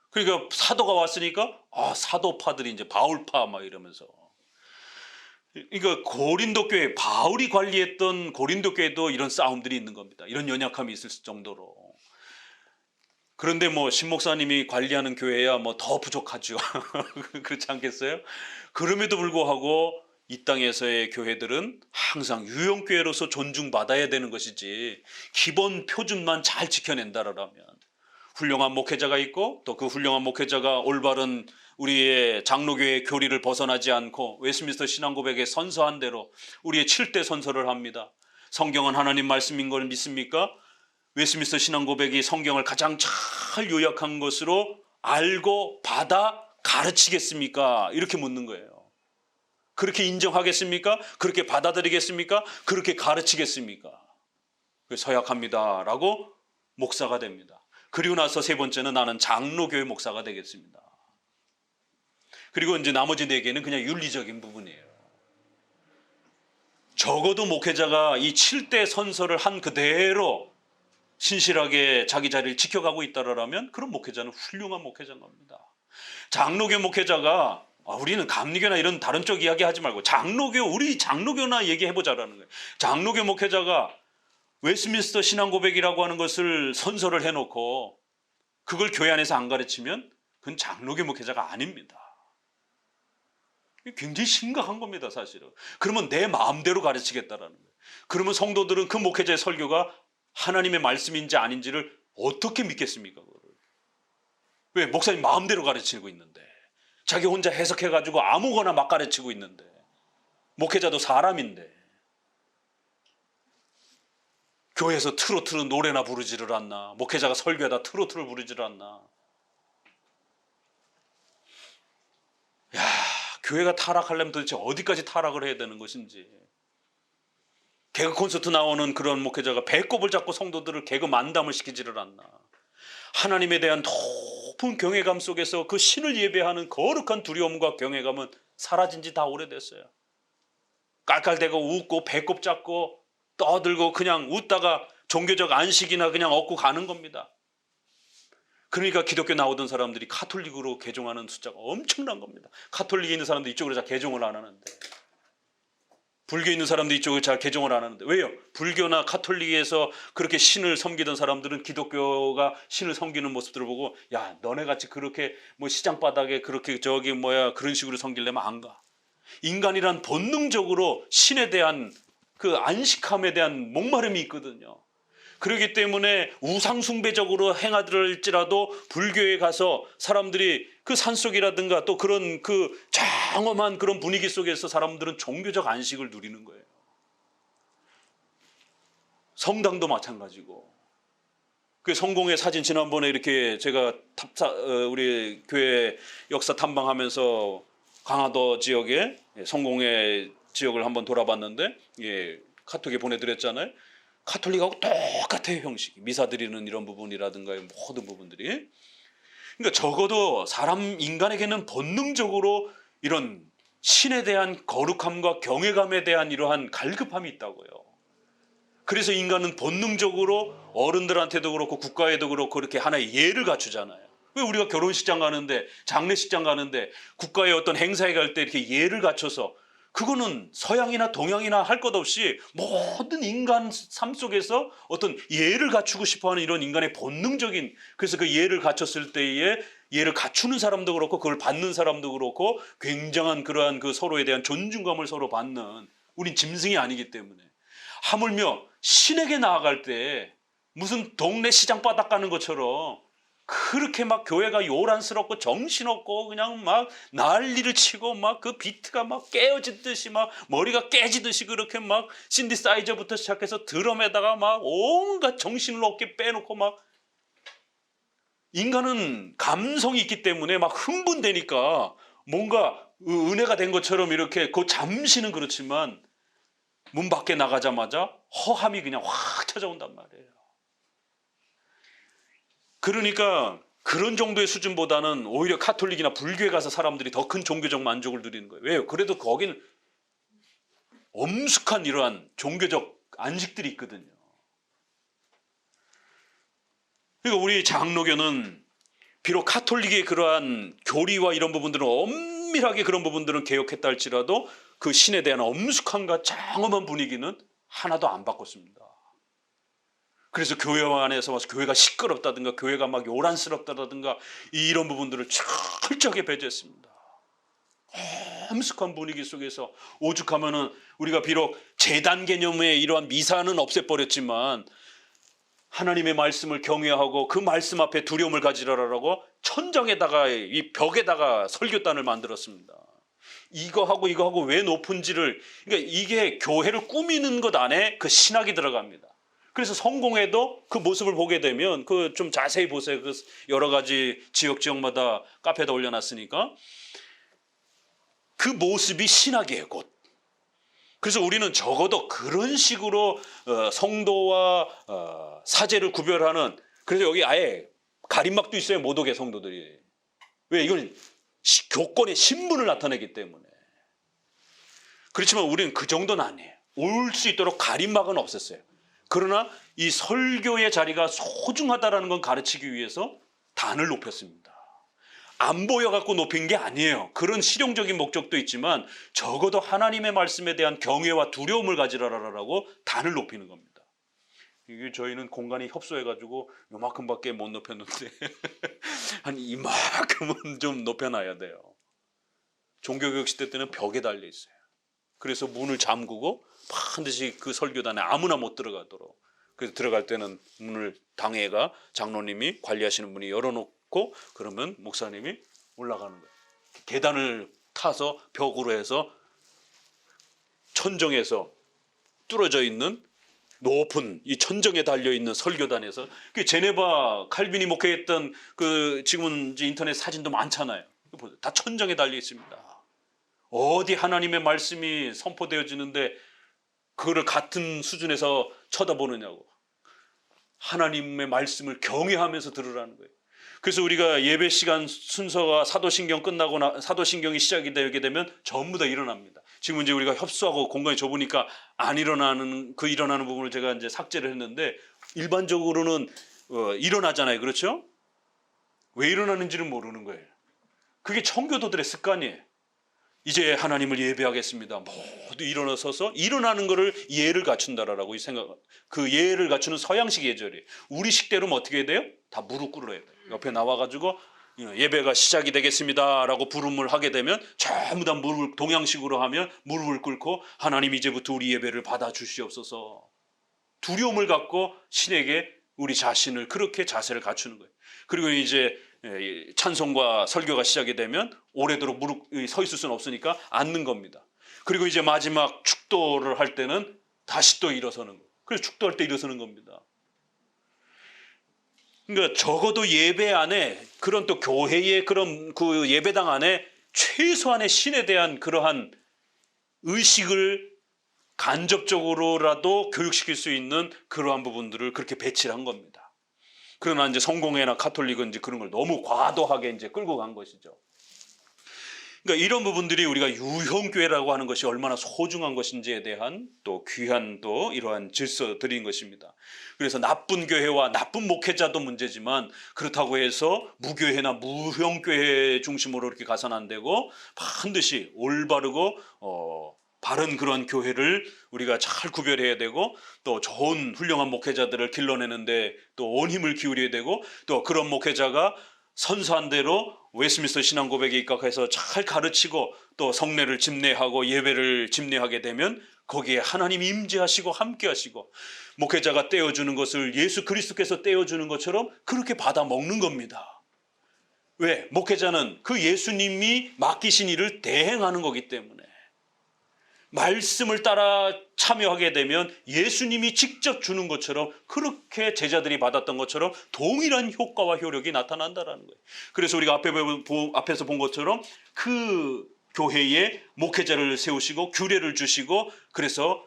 그러니까 사도가 왔으니까 사도파들이 이제 바울파 막 이러면서. 그러니까 고린도 교회 바울이 관리했던 고린도 교회도 이런 싸움들이 있는 겁니다. 이런 연약함이 있을 정도로. 그런데 뭐 신 목사님이 관리하는 교회야 뭐 더 부족하죠. 그렇지 않겠어요? 그럼에도 불구하고 이 땅에서의 교회들은 항상 유형교회로서 존중받아야 되는 것이지 기본 표준만 잘 지켜낸다라면 훌륭한 목회자가 있고 또 그 훌륭한 목회자가 올바른 우리의 장로교회의 교리를 벗어나지 않고 웨스트민스터 신앙고백에 선서한 대로 우리의 7대 선서를 합니다. 성경은 하나님 말씀인 걸 믿습니까? 웨스민스터 신앙고백이 성경을 가장 잘 요약한 것으로 알고 받아 가르치겠습니까? 이렇게 묻는 거예요. 그렇게 인정하겠습니까? 그렇게 받아들이겠습니까? 그렇게 가르치겠습니까? 서약합니다 라고 목사가 됩니다. 그리고 나서 세 번째는 나는 장로교회 목사가 되겠습니다. 그리고 이제 나머지 네 개는 그냥 윤리적인 부분이에요. 적어도 목회자가 이 7대 선서를 한 그대로 신실하게 자기 자리를 지켜가고 있다라면 그런 목회자는 훌륭한 목회자인 겁니다. 장로교 목회자가 우리는 감리교나 이런 다른 쪽 이야기 하지 말고 우리 장로교나 얘기해보자라는 거예요. 장로교 목회자가 웨스민스터 신앙고백이라고 하는 것을 선서를 해놓고 그걸 교회 안에서 안 가르치면 그건 장로교 목회자가 아닙니다. 굉장히 심각한 겁니다, 사실은. 그러면 내 마음대로 가르치겠다라는 거예요. 그러면 성도들은 그 목회자의 설교가 하나님의 말씀인지 아닌지를 어떻게 믿겠습니까? 그거를. 왜? 목사님 마음대로 가르치고 있는데, 자기 혼자 해석해가지고 아무거나 막 가르치고 있는데, 목회자도 사람인데, 교회에서 트로트로 노래나 부르지를 않나, 목회자가 설교하다 트로트를 부르지를 않나. 야, 교회가 타락하려면 도대체 어디까지 타락을 해야 되는 것인지. 개그 콘서트 나오는 그런 목회자가 배꼽을 잡고 성도들을 개그 만담을 시키지를 않나. 하나님에 대한 높은 경외감 속에서 그 신을 예배하는 거룩한 두려움과 경외감은 사라진 지 다 오래됐어요. 깔깔대고 웃고 배꼽 잡고 떠들고 그냥 웃다가 종교적 안식이나 그냥 얻고 가는 겁니다. 그러니까 기독교 나오던 사람들이 카톨릭으로 개종하는 숫자가 엄청난 겁니다. 카톨릭에 있는 사람들 이쪽으로 잘 개종을 안 하는데, 불교에 있는 사람들 이쪽으로 잘 개종을 안 하는데, 왜요? 불교나 카톨릭에서 그렇게 신을 섬기던 사람들은 기독교가 신을 섬기는 모습들을 보고, 야, 너네 같이 그렇게 뭐 시장 바닥에 그렇게 그런 식으로 섬기려면 안 가. 인간이란 본능적으로 신에 대한 그 안식함에 대한 목마름이 있거든요. 그렇기 때문에 우상숭배적으로 행하더라도 불교에 가서 사람들이 그 산속이라든가 또 그런 그 장엄한 그런 분위기 속에서 사람들은 종교적 안식을 누리는 거예요. 성당도 마찬가지고. 그 성공의 사진 지난번에 이렇게 제가 우리 교회 역사 탐방하면서 강화도 지역에 성공의 지역을 한번 돌아봤는데, 카톡에 보내드렸잖아요. 카톨릭하고 똑같아요, 형식이. 미사 드리는 이런 부분이라든가 모든 부분들이. 그러니까 적어도 인간에게는 본능적으로 이런 신에 대한 거룩함과 경외감에 대한 이러한 갈급함이 있다고요. 그래서 인간은 본능적으로 어른들한테도 그렇고 국가에도 그렇고 이렇게 하나의 예를 갖추잖아요. 왜 우리가 결혼식장 가는데, 장례식장 가는데, 국가의 어떤 행사에 갈 때 이렇게 예를 갖춰서, 그거는 서양이나 동양이나 할 것 없이 모든 인간 삶 속에서 어떤 예를 갖추고 싶어하는 이런 인간의 본능적인, 그래서 그 예를 갖췄을 때에 예를 갖추는 사람도 그렇고 그걸 받는 사람도 그렇고 굉장한 그러한 그 서로에 대한 존중감을 서로 받는, 우린 짐승이 아니기 때문에. 하물며 신에게 나아갈 때 무슨 동네 시장 바닥 가는 것처럼 그렇게 막 교회가 요란스럽고 정신없고 그냥 막 난리를 치고 막 그 비트가 막 깨어지듯이 막 머리가 깨지듯이 그렇게 막 신디사이저부터 시작해서 드럼에다가 막 온갖 정신을 없게 빼놓고 막, 인간은 감성이 있기 때문에 막 흥분되니까 뭔가 은혜가 된 것처럼 이렇게 그 잠시는 그렇지만 문 밖에 나가자마자 허함이 그냥 확 찾아온단 말이에요. 그러니까 그런 정도의 수준보다는 오히려 카톨릭이나 불교에 가서 사람들이 더 큰 종교적 만족을 누리는 거예요. 왜요? 그래도 거기는 엄숙한 이러한 종교적 안식들이 있거든요. 그러니까 우리 장로교는 비록 카톨릭의 그러한 교리와 이런 부분들은 엄밀하게 그런 부분들은 개혁했다 할지라도 그 신에 대한 엄숙함과 장엄한 분위기는 하나도 안 바꿨습니다. 그래서 교회 안에서 와서 교회가 시끄럽다든가 교회가 막 요란스럽다든가 이런 부분들을 철저하게 배제했습니다. 엄숙한 분위기 속에서 오죽하면은 우리가 비록 제단 개념의 이러한 미사는 없애버렸지만 하나님의 말씀을 경외하고 그 말씀 앞에 두려움을 가지라라고 천장에다가 이 벽에다가 설교단을 만들었습니다. 이거 하고 왜 높은지를, 그러니까 이게 교회를 꾸미는 것 안에 그 신학이 들어갑니다. 그래서 성공회도 그 모습을 보게 되면 그 좀 자세히 보세요. 그 여러 가지 지역마다 카페에다 올려놨으니까 그 모습이 신학이에요, 곧. 그래서 우리는 적어도 그런 식으로 성도와 사제를 구별하는, 그래서 여기 아예 가림막도 있어요, 못 오게 성도들이. 왜? 이건 교권의 신분을 나타내기 때문에. 그렇지만 우리는 그 정도는 아니에요. 올 수 있도록 가림막은 없었어요. 그러나 이 설교의 자리가 소중하다라는 건 가르치기 위해서 단을 높였습니다. 안 보여갖고 높인 게 아니에요. 그런 실용적인 목적도 있지만 적어도 하나님의 말씀에 대한 경외와 두려움을 가지라라고 단을 높이는 겁니다. 이게 저희는 공간이 협소해가지고 요만큼밖에 못 높였는데 한 이만큼은 좀 높여놔야 돼요. 종교교육 시대 때는 벽에 달려 있어요. 그래서 문을 잠그고 반드시 그 설교단에 아무나 못 들어가도록. 그래서 들어갈 때는 문을 당회가 장로님이 관리하시는 분이 열어놓고 그러면 목사님이 올라가는 거예요. 계단을 타서 벽으로 해서 천정에서 뚫어져 있는 높은 이 천정에 달려 있는 설교단에서, 그 제네바 칼빈이 목회했던 그 지금은 이제 인터넷 사진도 많잖아요. 다 천정에 달려 있습니다. 어디 하나님의 말씀이 선포되어지는데 그거를 같은 수준에서 쳐다보느냐고. 하나님의 말씀을 경외하면서 들으라는 거예요. 그래서 우리가 예배 시간 순서가 사도신경 끝나고 사도신경이 시작이 되게 되면 전부 다 일어납니다. 지금 이제 우리가 협소하고 공간이 좁으니까 안 일어나는 일어나는 부분을 제가 이제 삭제를 했는데 일반적으로는 일어나잖아요. 그렇죠? 왜 일어나는지는 모르는 거예요. 그게 청교도들의 습관이에요. 이제 하나님을 예배하겠습니다. 모두 일어나서서 일어나는 것을 예를 갖춘다라고 이 생각, 그 예를 갖추는 서양식 예절이에요. 우리식 대로는 어떻게 해야 돼요? 다 무릎 꿇어야 돼요. 옆에 나와가지고 예배가 시작이 되겠습니다라고 부름을 하게 되면 전부 다 무릎을 동양식으로 하면 무릎을 꿇고 하나님 이제부터 우리 예배를 받아 주시옵소서. 두려움을 갖고 신에게 우리 자신을 그렇게 자세를 갖추는 거예요. 그리고 이제 찬송과 설교가 시작이 되면 오래도록 무릎 서 있을 수는 없으니까 앉는 겁니다. 그리고 이제 마지막 축도를 할 때는 다시 또 일어서는 거예요. 그래서 축도할 때 일어서는 겁니다. 그러니까 적어도 예배 안에 그런 또 교회의 그런 그 예배당 안에 최소한의 신에 대한 그러한 의식을 간접적으로라도 교육시킬 수 있는 그러한 부분들을 그렇게 배치를 한 겁니다. 그러나 이제 성공회나 카톨릭은 이제 그런 걸 너무 과도하게 이제 끌고 간 것이죠. 그러니까 이런 부분들이 우리가 유형교회라고 하는 것이 얼마나 소중한 것인지에 대한 또 귀한 또 이러한 질서들인 것입니다. 그래서 나쁜 교회와 나쁜 목회자도 문제지만 그렇다고 해서 무교회나 무형교회 중심으로 이렇게 가서는 안 되고 반드시 올바르고 바른 그런 교회를 우리가 잘 구별해야 되고 또 좋은 훌륭한 목회자들을 길러내는데 또 온 힘을 기울여야 되고 또 그런 목회자가 선서한 대로 웨스트민스터 신앙고백에 입각해서 잘 가르치고 또 성례를 집례하고 예배를 집례하게 되면 거기에 하나님이 임재하시고 함께하시고 목회자가 떼어주는 것을 예수 그리스도께서 떼어주는 것처럼 그렇게 받아 먹는 겁니다. 왜? 목회자는 그 예수님이 맡기신 일을 대행하는 거기 때문에 말씀을 따라 참여하게 되면 예수님이 직접 주는 것처럼 그렇게 제자들이 받았던 것처럼 동일한 효과와 효력이 나타난다는 거예요. 그래서 우리가 앞에서 본 것처럼 그 교회에 목회자를 세우시고 규례를 주시고 그래서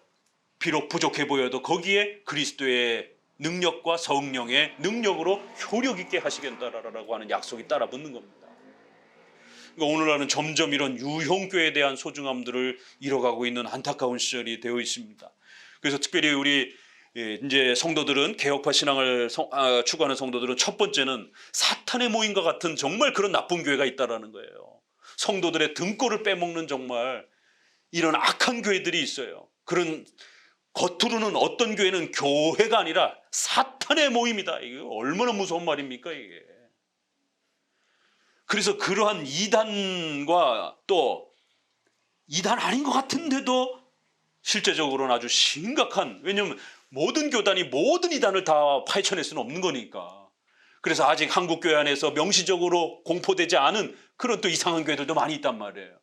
비록 부족해 보여도 거기에 그리스도의 능력과 성령의 능력으로 효력 있게 하시겠다라고 하는 약속이 따라 붙는 겁니다. 오늘날은 점점 이런 유형교회에 대한 소중함들을 잃어가고 있는 안타까운 시절이 되어 있습니다. 그래서 특별히 우리 이제 성도들은 개혁파 신앙을 추구하는 성도들은 첫 번째는 사탄의 모임과 같은 정말 그런 나쁜 교회가 있다라는 거예요. 성도들의 등골을 빼먹는 정말 이런 악한 교회들이 있어요. 그런 겉으로는 어떤 교회는 교회가 아니라 사탄의 모임이다. 이게 얼마나 무서운 말입니까 이게. 그래서 그러한 이단과 또 이단 아닌 것 같은데도 실제적으로는 아주 심각한, 왜냐하면 모든 교단이 모든 이단을 다 파헤쳐낼 수는 없는 거니까. 그래서 아직 한국 교회 안에서 명시적으로 공포되지 않은 그런 또 이상한 교회들도 많이 있단 말이에요.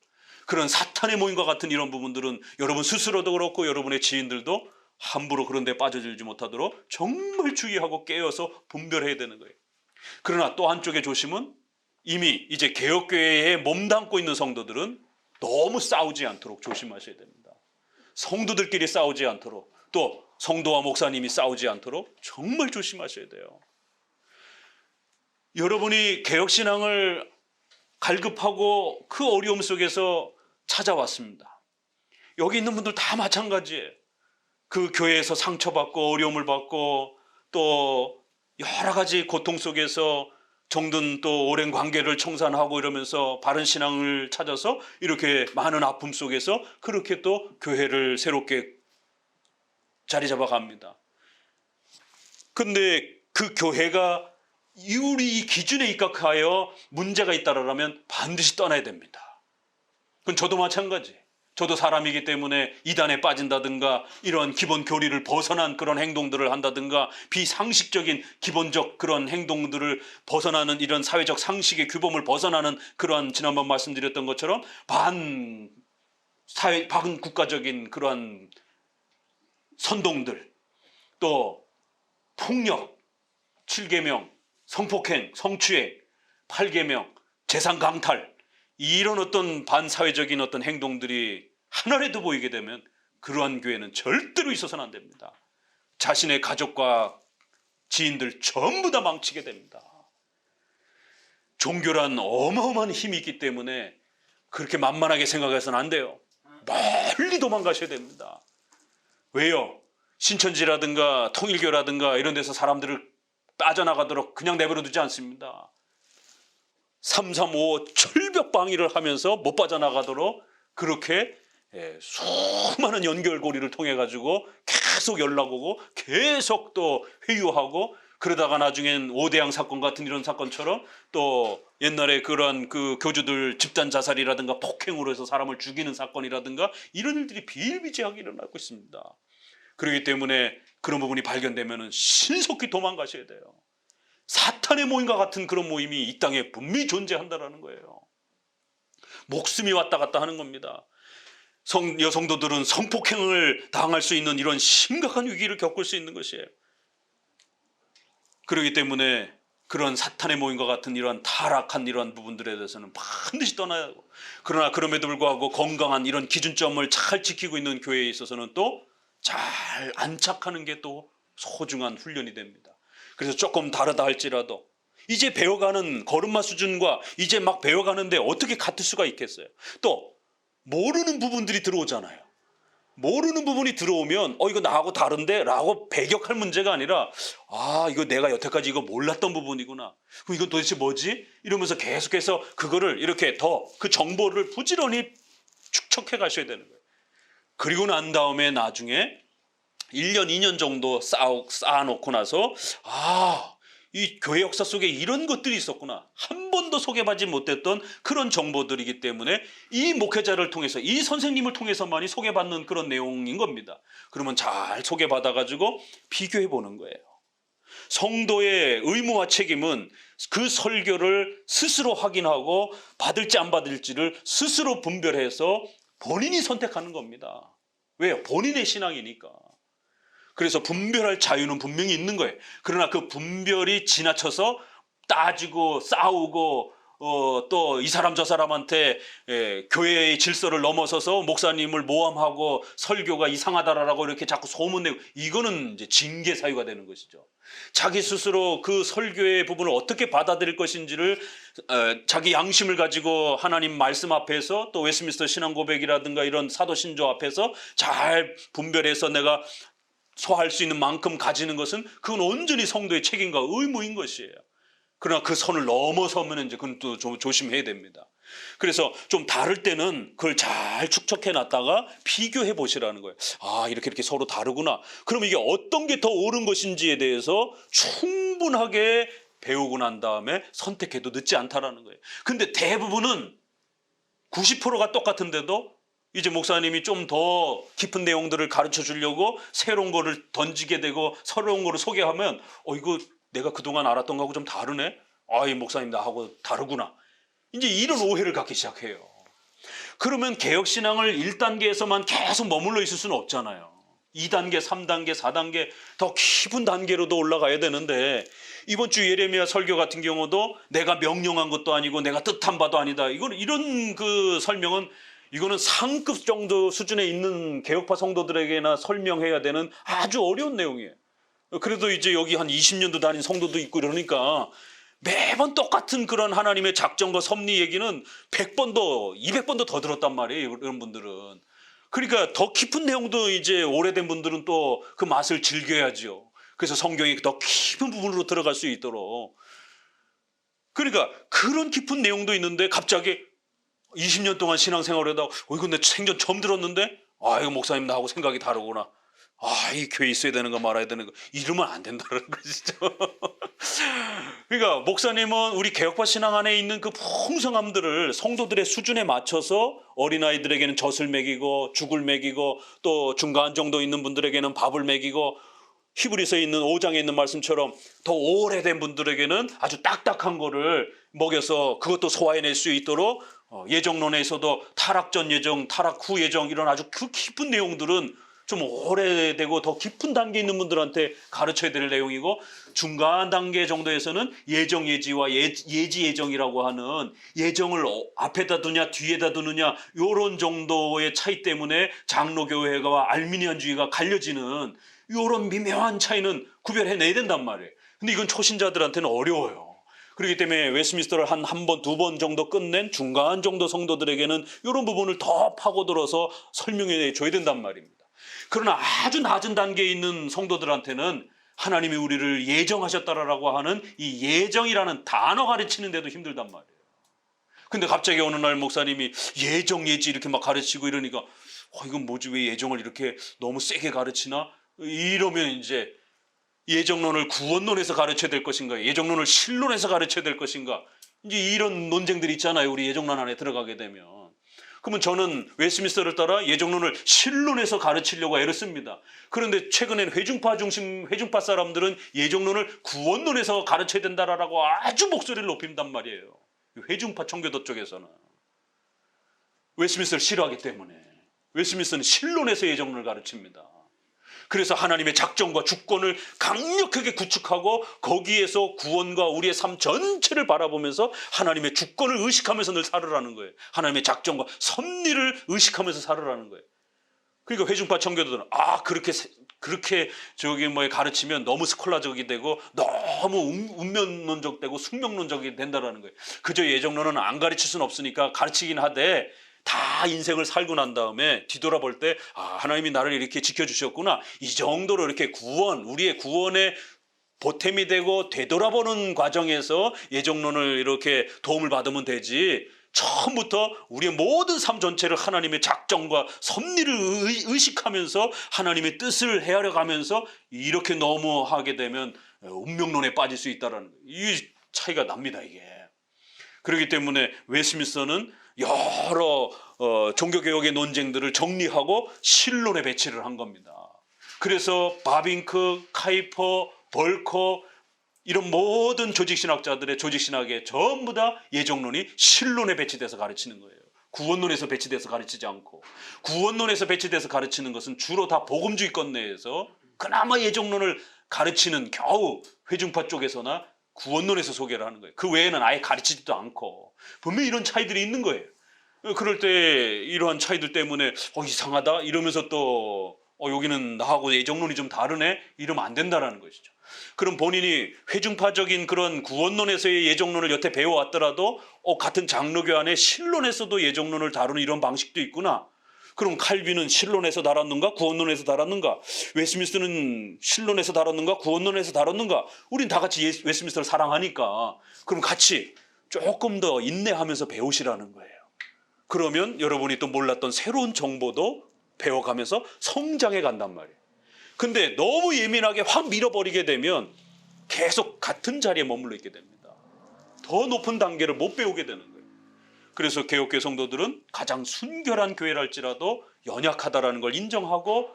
그런 사탄의 모임과 같은 이런 부분들은 여러분 스스로도 그렇고 여러분의 지인들도 함부로 그런 데 빠져들지 못하도록 정말 주의하고 깨어서 분별해야 되는 거예요. 그러나 또 한쪽의 조심은 이미 이제 개혁교회에 몸담고 있는 성도들은 너무 싸우지 않도록 조심하셔야 됩니다. 성도들끼리 싸우지 않도록, 또 성도와 목사님이 싸우지 않도록 정말 조심하셔야 돼요. 여러분이 개혁신앙을 갈급하고 그 어려움 속에서 찾아왔습니다. 여기 있는 분들 다 마찬가지예요. 그 교회에서 상처받고 어려움을 받고 또 여러 가지 고통 속에서 정든 또 오랜 관계를 청산하고 이러면서 바른 신앙을 찾아서 이렇게 많은 아픔 속에서 그렇게 또 교회를 새롭게 자리 잡아갑니다. 근데 그 교회가 우리 기준에 입각하여 문제가 있다라면 반드시 떠나야 됩니다. 그건 저도 마찬가지. 저도 사람이기 때문에 이단에 빠진다든가 이런 기본 교리를 벗어난 그런 행동들을 한다든가 비상식적인 기본적 그런 행동들을 벗어나는 이런 사회적 상식의 규범을 벗어나는 그러한 지난번 말씀드렸던 것처럼 반국가적인 그러한 선동들, 또 폭력, 7계명, 성폭행, 성추행, 8계명, 재산 강탈, 이런 어떤 반사회적인 어떤 행동들이 하나라도 보이게 되면 그러한 교회는 절대로 있어서는 안 됩니다. 자신의 가족과 지인들 전부 다 망치게 됩니다. 종교란 어마어마한 힘이 있기 때문에 그렇게 만만하게 생각해서는 안 돼요. 멀리 도망가셔야 됩니다. 왜요? 신천지라든가 통일교라든가 이런 데서 사람들을 빠져나가도록 그냥 내버려 두지 않습니다. 335 철벽 방위를 하면서 못 빠져나가도록 그렇게 수많은 연결고리를 통해 가지고 계속 연락 오고 계속 또 회유하고, 그러다가 나중엔 오대양 사건 같은 이런 사건처럼 또 옛날에 그런 그 교주들 집단 자살이라든가 폭행으로 해서 사람을 죽이는 사건이라든가 이런 일들이 비일비재하게 일어나고 있습니다. 그렇기 때문에 그런 부분이 발견되면 신속히 도망가셔야 돼요. 사탄의 모임과 같은 그런 모임이 이 땅에 분명히 존재한다는 거예요. 목숨이 왔다 갔다 하는 겁니다. 여성도들은 성폭행을 당할 수 있는 이런 심각한 위기를 겪을 수 있는 것이에요. 그렇기 때문에 그런 사탄의 모임과 같은 이런 타락한 이런 부분들에 대해서는 반드시 떠나야 하고, 그러나 그럼에도 불구하고 건강한 이런 기준점을 잘 지키고 있는 교회에 있어서는 또 잘 안착하는 게 또 소중한 훈련이 됩니다. 그래서 조금 다르다 할지라도 이제 배워가는 걸음마 수준과 이제 막 배워가는데 어떻게 같을 수가 있겠어요? 또 모르는 부분들이 들어오잖아요. 모르는 부분이 들어오면 이거 나하고 다른데? 라고 배격할 문제가 아니라 이거 내가 여태까지 이거 몰랐던 부분이구나. 그럼 이건 도대체 뭐지? 이러면서 계속해서 그거를 이렇게 더 그 정보를 부지런히 축적해 가셔야 되는 거예요. 그리고 난 다음에 나중에 1년, 2년 정도 쌓아놓고 나서 이 교회 역사 속에 이런 것들이 있었구나. 한 번도 소개받지 못했던 그런 정보들이기 때문에 이 목회자를 통해서, 이 선생님을 통해서만이 소개받는 그런 내용인 겁니다. 그러면 잘 소개받아가지고 비교해 보는 거예요. 성도의 의무와 책임은 그 설교를 스스로 확인하고 받을지 안 받을지를 스스로 분별해서 본인이 선택하는 겁니다. 왜요? 본인의 신앙이니까. 그래서 분별할 자유는 분명히 있는 거예요. 그러나 그 분별이 지나쳐서 따지고 싸우고 또 이 사람 저 사람한테 교회의 질서를 넘어서서 목사님을 모함하고 설교가 이상하다라고 이렇게 자꾸 소문내고, 이거는 이제 징계 사유가 되는 것이죠. 자기 스스로 그 설교의 부분을 어떻게 받아들일 것인지를 자기 양심을 가지고 하나님 말씀 앞에서 또 웨스트민스터 신앙고백이라든가 이런 사도신조 앞에서 잘 분별해서 내가 소화할 수 있는 만큼 가지는 것은 그건 온전히 성도의 책임과 의무인 것이에요. 그러나 그 선을 넘어서면 이제 그건 또 좀 조심해야 됩니다. 그래서 좀 다를 때는 그걸 잘 축적해 놨다가 비교해 보시라는 거예요. 이렇게 서로 다르구나. 그럼 이게 어떤 게 더 옳은 것인지에 대해서 충분하게 배우고 난 다음에 선택해도 늦지 않다라는 거예요. 근데 대부분은 90%가 똑같은데도 이제 목사님이 좀 더 깊은 내용들을 가르쳐 주려고 새로운 거를 던지게 되고 새로운 거를 소개하면 이거 내가 그동안 알았던 거하고 좀 다르네? 이 목사님 나하고 다르구나. 이제 이런 오해를 갖기 시작해요. 그러면 개혁신앙을 1단계에서만 계속 머물러 있을 수는 없잖아요. 2단계, 3단계, 4단계 더 깊은 단계로도 올라가야 되는데 이번 주 예레미야 설교 같은 경우도 내가 명령한 것도 아니고 내가 뜻한 바도 아니다. 이런 그 설명은 이거는 상급 정도 수준에 있는 개혁파 성도들에게나 설명해야 되는 아주 어려운 내용이에요. 그래도 이제 여기 한 20년도 다닌 성도도 있고 이러니까 매번 똑같은 그런 하나님의 작정과 섭리 얘기는 100번도 200번도 더 들었단 말이에요. 이런 분들은. 그러니까 더 깊은 내용도 이제 오래된 분들은 또 그 맛을 즐겨야죠. 그래서 성경이 더 깊은 부분으로 들어갈 수 있도록. 그러니까 그런 깊은 내용도 있는데 갑자기 20년 동안 신앙생활을 하다가 이거 내 생전 처음 들었는데 이거 목사님 나하고 생각이 다르구나. 이 교회 있어야 되는 거 말아야 되는 거 이러면 안 된다는 것이죠. 그러니까 목사님은 우리 개혁파 신앙 안에 있는 그 풍성함들을 성도들의 수준에 맞춰서 어린아이들에게는 젖을 먹이고 죽을 먹이고 또 중간 정도 있는 분들에게는 밥을 먹이고 히브리서에 있는 5장에 있는 말씀처럼 더 오래된 분들에게는 아주 딱딱한 거를 먹여서 그것도 소화해낼 수 있도록 예정론에서도 타락 전 예정, 타락 후 예정 이런 아주 그 깊은 내용들은 좀 오래되고 더 깊은 단계에 있는 분들한테 가르쳐야 될 내용이고 중간 단계 정도에서는 예정 예지와 예지 예정이라고 하는 예정을 앞에다 두냐 뒤에다 두느냐 이런 정도의 차이 때문에 장로교회와 알미니안주의가 갈려지는 이런 미묘한 차이는 구별해내야 된단 말이에요. 근데 이건 초신자들한테는 어려워요. 그렇기 때문에 웨스트민스터를 한 번, 두 번 정도 끝낸 중간 정도 성도들에게는 이런 부분을 더 파고들어서 설명해 줘야 된단 말입니다. 그러나 아주 낮은 단계에 있는 성도들한테는 하나님이 우리를 예정하셨다라고 하는 이 예정이라는 단어 가르치는데도 힘들단 말이에요. 근데 갑자기 어느 날 목사님이 예정 예지 이렇게 막 가르치고 이러니까 이건 뭐지 왜 예정을 이렇게 너무 세게 가르치나 이러면 이제 예정론을 구원론에서 가르쳐야 될 것인가 예정론을 신론에서 가르쳐야 될 것인가 이제 이런 논쟁들이 있잖아요. 우리 예정론 안에 들어가게 되면. 그러면 저는 웨스트민스터를 따라 예정론을 신론에서 가르치려고 애를 씁니다. 그런데 최근엔 회중파 사람들은 예정론을 구원론에서 가르쳐야 된다라고 아주 목소리를 높인단 말이에요. 회중파 청교도 쪽에서는. 웨스트민스터를 싫어하기 때문에. 웨스트민스터는 신론에서 예정론을 가르칩니다. 그래서 하나님의 작정과 주권을 강력하게 구축하고 거기에서 구원과 우리의 삶 전체를 바라보면서 하나님의 주권을 의식하면서 늘 살으라는 거예요. 하나님의 작정과 섭리를 의식하면서 살으라는 거예요. 그러니까 회중파 청교도들은 그렇게 가르치면 너무 스콜라적이 되고 너무 운면론적 되고 숙명론적이 된다라는 거예요. 그저 예정론은 안 가르칠 수는 없으니까 가르치긴 하되 다 인생을 살고 난 다음에 뒤돌아볼 때 하나님이 나를 이렇게 지켜주셨구나. 이 정도로 이렇게 우리의 구원의 보탬이 되고 되돌아보는 과정에서 예정론을 이렇게 도움을 받으면 되지. 처음부터 우리의 모든 삶 전체를 하나님의 작정과 섭리를 의식하면서 하나님의 뜻을 헤아려가면서 이렇게 너무 하게 되면 운명론에 빠질 수 있다는 이 차이가 납니다. 이게. 그렇기 때문에 웨스트민스터는 여러 종교개혁의 논쟁들을 정리하고 신론에 배치를 한 겁니다. 그래서 바빙크, 카이퍼, 벌커 이런 모든 조직신학자들의 조직신학에 전부 다 예정론이 신론에 배치돼서 가르치는 거예요. 구원론에서 배치돼서 가르치지 않고 구원론에서 배치돼서 가르치는 것은 주로 다 복음주의권 내에서 그나마 예정론을 가르치는 겨우 회중파 쪽에서나 구원론에서 소개를 하는 거예요. 그 외에는 아예 가르치지도 않고 분명히 이런 차이들이 있는 거예요. 그럴 때 이러한 차이들 때문에 이상하다 이러면서 또 여기는 나하고 예정론이 좀 다르네 이러면 안 된다라는 것이죠. 그럼 본인이 회중파적인 그런 구원론에서의 예정론을 여태 배워왔더라도 같은 장로교 안에 신론에서도 예정론을 다루는 이런 방식도 있구나. 그럼 칼빈은 신론에서 다뤘는가 구원론에서 다뤘는가? 웨스트민스터는 신론에서 다뤘는가 구원론에서 다뤘는가? 우린 다 같이 웨스트민스터를 사랑하니까 그럼 같이 조금 더 인내하면서 배우시라는 거예요. 그러면 여러분이 또 몰랐던 새로운 정보도 배워가면서 성장해 간단 말이에요. 근데 너무 예민하게 확 밀어버리게 되면 계속 같은 자리에 머물러 있게 됩니다. 더 높은 단계를 못 배우게 되는 거예요. 그래서 개혁교회 성도들은 가장 순결한 교회랄지라도 연약하다라는 걸 인정하고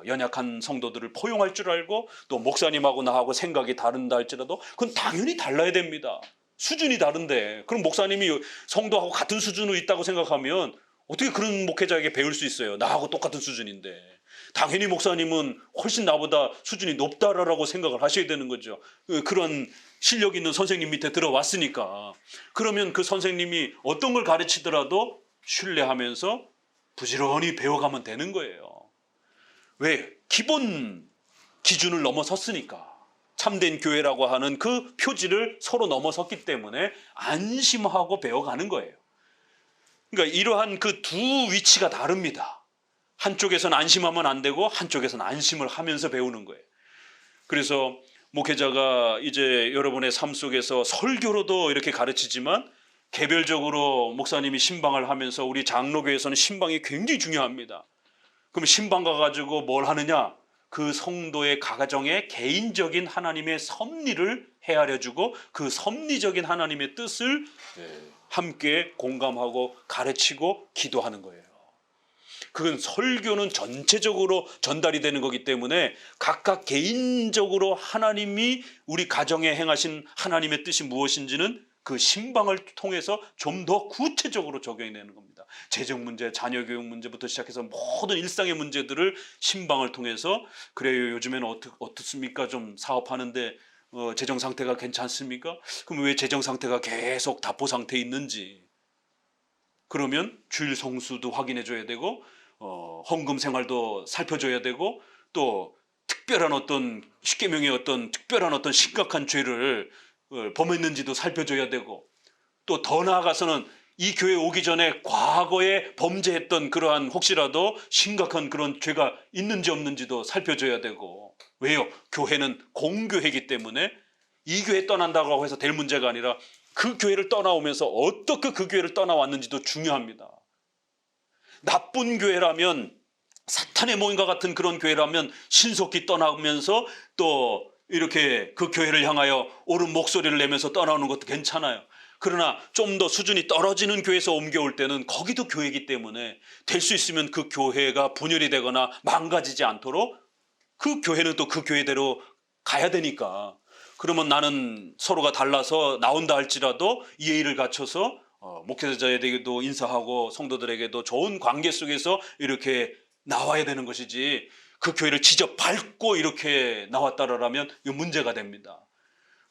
연약한 성도들을 포용할 줄 알고 또 목사님하고 나하고 생각이 다른다 할지라도 그건 당연히 달라야 됩니다. 수준이 다른데 그럼 목사님이 성도하고 같은 수준으로 있다고 생각하면 어떻게 그런 목회자에게 배울 수 있어요? 나하고 똑같은 수준인데. 당연히 목사님은 훨씬 나보다 수준이 높다라고 생각을 하셔야 되는 거죠. 그런 실력 있는 선생님 밑에 들어왔으니까. 그러면 그 선생님이 어떤 걸 가르치더라도 신뢰하면서 부지런히 배워가면 되는 거예요. 왜? 기본 기준을 넘어섰으니까. 참된 교회라고 하는 그 표지를 서로 넘어섰기 때문에 안심하고 배워가는 거예요. 그러니까 이러한 그 두 위치가 다릅니다. 한쪽에서는 안심하면 안 되고 한쪽에서는 안심을 하면서 배우는 거예요. 그래서 목회자가 이제 여러분의 삶 속에서 설교로도 이렇게 가르치지만 개별적으로 목사님이 신방을 하면서 우리 장로교에서는 신방이 굉장히 중요합니다. 그럼 신방 가가지고 뭘 하느냐? 그 성도의 가정의 개인적인 하나님의 섭리를 헤아려주고 그 섭리적인 하나님의 뜻을 함께 공감하고 가르치고 기도하는 거예요. 그건 설교는 전체적으로 전달이 되는 거기 때문에 각각 개인적으로 하나님이 우리 가정에 행하신 하나님의 뜻이 무엇인지는 그 신방을 통해서 좀 더 구체적으로 적용해내는 겁니다. 재정 문제, 자녀 교육 문제부터 시작해서 모든 일상의 문제들을 신방을 통해서 그래요. 요즘에는 어떻습니까? 좀 사업하는데 재정 상태가 괜찮습니까? 그럼 왜 재정 상태가 계속 답보 상태에 있는지. 그러면 주일 성수도 확인해 줘야 되고 헌금 생활도 살펴줘야 되고 또 특별한 어떤 십계명의 어떤 특별한 어떤 심각한 죄를 범했는지도 살펴줘야 되고 또 더 나아가서는 이 교회 오기 전에 과거에 범죄했던 그러한 혹시라도 심각한 그런 죄가 있는지 없는지도 살펴줘야 되고. 왜요? 교회는 공교회이기 때문에 이 교회 떠난다고 해서 될 문제가 아니라 그 교회를 떠나오면서 어떻게 그 교회를 떠나왔는지도 중요합니다. 나쁜 교회라면 사탄의 모임과 같은 그런 교회라면 신속히 떠나면서 또 이렇게 그 교회를 향하여 옳은 목소리를 내면서 떠나오는 것도 괜찮아요. 그러나 좀 더 수준이 떨어지는 교회에서 옮겨올 때는 거기도 교회이기 때문에 될 수 있으면 그 교회가 분열이 되거나 망가지지 않도록 그 교회는 또 그 교회대로 가야 되니까. 그러면 나는 서로가 달라서 나온다 할지라도 예의를 갖춰서 목회자에게도 인사하고 성도들에게도 좋은 관계 속에서 이렇게 나와야 되는 것이지 그 교회를 지적 밟고 이렇게 나왔다라면 이거 문제가 됩니다.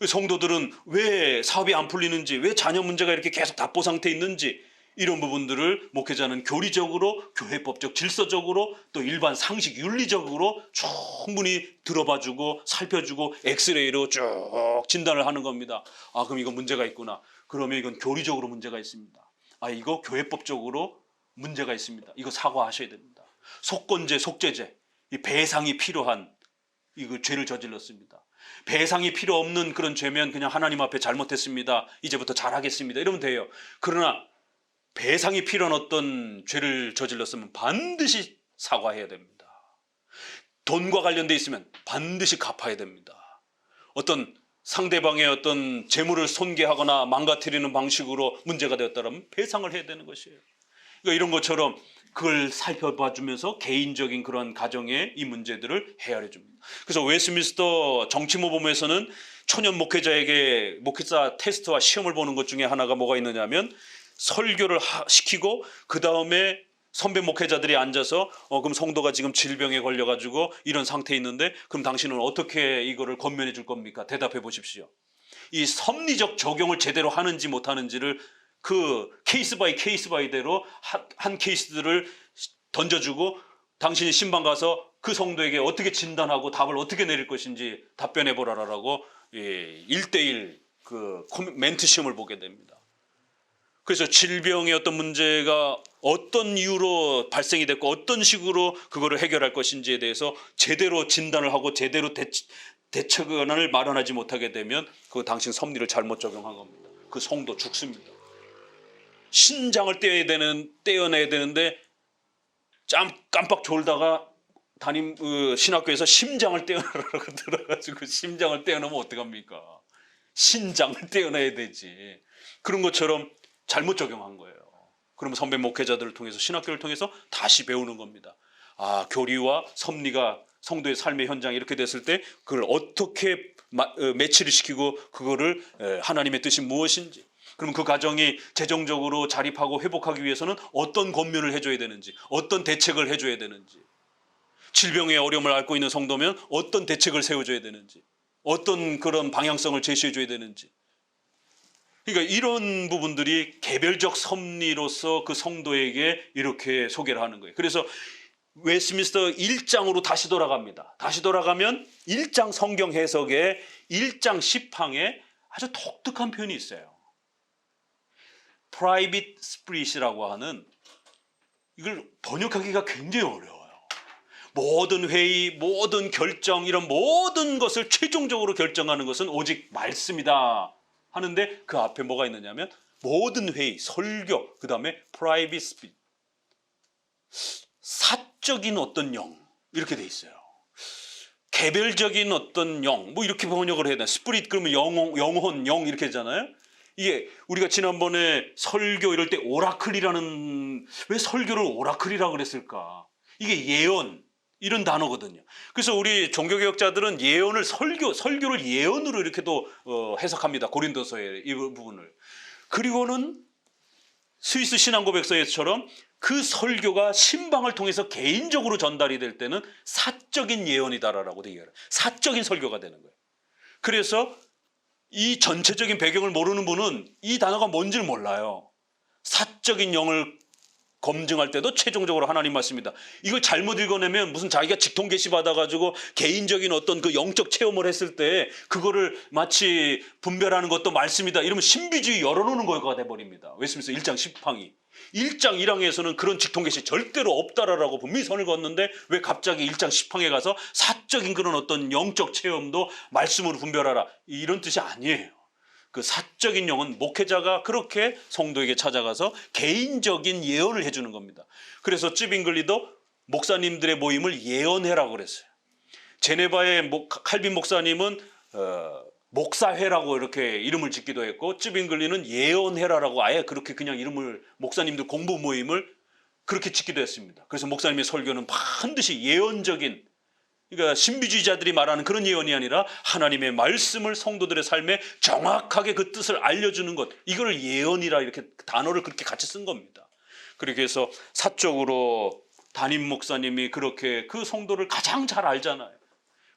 성도들은 왜 사업이 안 풀리는지, 왜 자녀 문제가 이렇게 계속 답보 상태에 있는지 이런 부분들을 목회자는 교리적으로, 교회법적, 질서적으로 또 일반 상식, 윤리적으로 충분히 들어봐주고 살펴주고 엑스레이로 쭉 진단을 하는 겁니다. 아, 그럼 이건 문제가 있구나. 그러면 이건 교리적으로 문제가 있습니다. 아, 이거 교회법적으로 문제가 있습니다. 이거 사과하셔야 됩니다. 속건제, 속죄제, 이 배상이 필요한 이거 죄를 저질렀습니다. 배상이 필요 없는 그런 죄면 그냥 하나님 앞에 잘못했습니다. 이제부터 잘하겠습니다. 이러면 돼요. 그러나 배상이 필요한 어떤 죄를 저질렀으면 반드시 사과해야 됩니다. 돈과 관련돼 있으면 반드시 갚아야 됩니다. 어떤 상대방의 어떤 재물을 손괴하거나 망가뜨리는 방식으로 문제가 되었다면 배상을 해야 되는 것이에요. 그러니까 이런 것처럼 그걸 살펴봐 주면서 개인적인 그런 가정의 이 문제들을 헤아려 줍니다. 그래서 웨스트민스터 정치모범에서는 초년 목회자에게 목회자 테스트와 시험을 보는 것 중에 하나가 뭐가 있느냐면 설교를 시키고 그 다음에 선배 목회자들이 앉아서 그럼 성도가 지금 질병에 걸려가지고 이런 상태에 있는데 그럼 당신은 어떻게 이거를 권면해 줄 겁니까? 대답해 보십시오. 이 섭리적 적용을 제대로 하는지 못하는지를 그 케이스 바이 케이스 바이대로 한 케이스들을 던져주고 당신이 신방 가서 그 성도에게 어떻게 진단하고 답을 어떻게 내릴 것인지 답변해 보라라고 1대1 그 멘트 시험을 보게 됩니다. 그래서 질병의 어떤 문제가 어떤 이유로 발생이 됐고 어떤 식으로 그거를 해결할 것인지에 대해서 제대로 진단을 하고 제대로 대처관을 마련하지 못하게 되면 그 당신 섭리를 잘못 적용한 겁니다. 그 성도 죽습니다. 신장을 떼어내야 되는데 깜빡 졸다가 신학교에서 심장을 떼어내라고 들어가지고 심장을 떼어내면 어떡합니까? 신장을 떼어내야 되지. 그런 것처럼 잘못 적용한 거예요. 그러면 선배 목회자들을 통해서 신학교를 통해서 다시 배우는 겁니다. 아, 교리와 섭리가 성도의 삶의 현장에 이렇게 됐을 때 그걸 어떻게 매치를 시키고 그거를 하나님의 뜻이 무엇인지 그럼 그 가정이 재정적으로 자립하고 회복하기 위해서는 어떤 권면을 해줘야 되는지, 어떤 대책을 해줘야 되는지, 질병의 어려움을 앓고 있는 성도면 어떤 대책을 세워줘야 되는지, 어떤 그런 방향성을 제시해줘야 되는지. 그러니까 이런 부분들이 개별적 섭리로서 그 성도에게 이렇게 소개를 하는 거예요. 그래서 웨스트민스터 1장으로 다시 돌아갑니다. 다시 돌아가면 1장 성경 해석에 1장 10항에 아주 독특한 표현이 있어요. Private Spirit이라고 하는, 이걸 번역하기가 굉장히 어려워요. 모든 회의, 모든 결정, 이런 모든 것을 최종적으로 결정하는 것은 오직 말씀이다 하는데, 그 앞에 뭐가 있느냐면 모든 회의, 설교, 그 다음에 Private Spirit, 사적인 어떤 영, 이렇게 돼 있어요. 개별적인 어떤 영, 뭐 이렇게 번역을 해야 되나? 스피릿 그러면 영혼, 영 이렇게 하잖아요. 이게 우리가 지난번에 설교 이럴 때 오라클이라는, 왜 설교를 오라클이라고 그랬을까? 이게 예언, 이런 단어거든요. 그래서 우리 종교개혁자들은 예언을 설교를 예언으로 이렇게도 해석합니다. 고린도서의 이 부분을. 그리고는 스위스 신앙고백서에처럼 그 설교가 신방을 통해서 개인적으로 전달이 될 때는 사적인 예언이다라고 얘기해요. 사적인 설교가 되는 거예요. 그래서 이 전체적인 배경을 모르는 분은 이 단어가 뭔지를 몰라요. 사적인 영을 검증할 때도 최종적으로 하나님 말씀입니다. 이걸 잘못 읽어내면 무슨 자기가 직통 계시 받아가지고 개인적인 어떤 그 영적 체험을 했을 때 그거를 마치 분별하는 것도 말씀이다, 이러면 신비주의 열어놓는 거가 돼버립니다. 웨스트민스터 1장 10항이 1장 1항에서는 그런 직통 계시 절대로 없다라고 분명히 선을 그었는데, 왜 갑자기 1장 10항에 가서 사적인 그런 어떤 영적 체험도 말씀으로 분별하라, 이런 뜻이 아니에요. 그 사적인 영은 목회자가 그렇게 성도에게 찾아가서 개인적인 예언을 해주는 겁니다. 그래서 찌빙글리도 목사님들의 모임을 예언회라고 그랬어요. 제네바의 칼빈 목사님은 목사회라고 이렇게 이름을 짓기도 했고, 찌빙글리는 예언회라고 아예 그렇게 그냥 이름을, 목사님들 공부 모임을 그렇게 짓기도 했습니다. 그래서 목사님의 설교는 반드시 예언적인, 그러니까 신비주의자들이 말하는 그런 예언이 아니라 하나님의 말씀을 성도들의 삶에 정확하게 그 뜻을 알려주는 것, 이걸 예언이라 이렇게 단어를 그렇게 같이 쓴 겁니다. 그렇게 해서 사적으로 담임 목사님이 그렇게 그 성도를 가장 잘 알잖아요.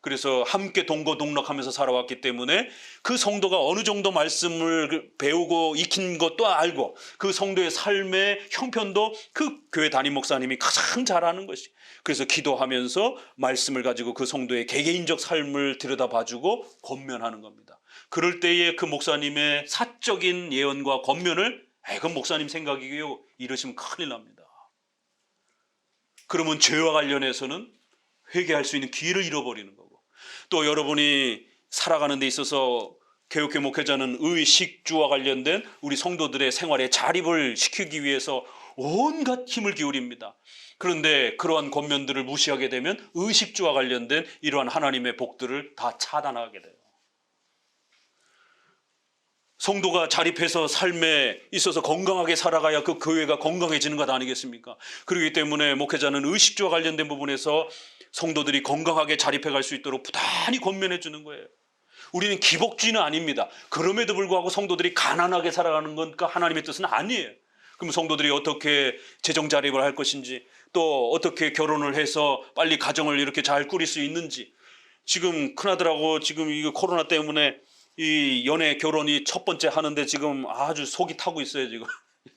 그래서 함께 동거동락하면서 살아왔기 때문에 그 성도가 어느 정도 말씀을 배우고 익힌 것도 알고, 그 성도의 삶의 형편도 그 교회 담임 목사님이 가장 잘 아는 것이. 그래서 기도하면서 말씀을 가지고 그 성도의 개개인적 삶을 들여다봐주고 권면하는 겁니다. 그럴 때에 그 목사님의 사적인 예언과 권면을 그건 목사님 생각이고요, 이러시면 큰일 납니다. 그러면 죄와 관련해서는 회개할 수 있는 기회를 잃어버리는 거고, 또 여러분이 살아가는 데 있어서 개혁교 목회자는 의식주와 관련된 우리 성도들의 생활에 자립을 시키기 위해서 온갖 힘을 기울입니다. 그런데 그러한 권면들을 무시하게 되면 의식주와 관련된 이러한 하나님의 복들을 다 차단하게 돼요. 성도가 자립해서 삶에 있어서 건강하게 살아가야 그 교회가 건강해지는 것 아니겠습니까? 그렇기 때문에 목회자는 의식주와 관련된 부분에서 성도들이 건강하게 자립해 갈 수 있도록 부단히 권면해 주는 거예요. 우리는 기복주의는 아닙니다. 그럼에도 불구하고 성도들이 가난하게 살아가는 건 하나님의 뜻은 아니에요. 그럼 성도들이 어떻게 재정 자립을 할 것인지, 또 어떻게 결혼을 해서 빨리 가정을 이렇게 잘 꾸릴 수 있는지. 지금 큰아들하고 지금 이거 코로나 때문에 이 연애 결혼이 첫 번째 하는데 지금 아주 속이 타고 있어요. 지금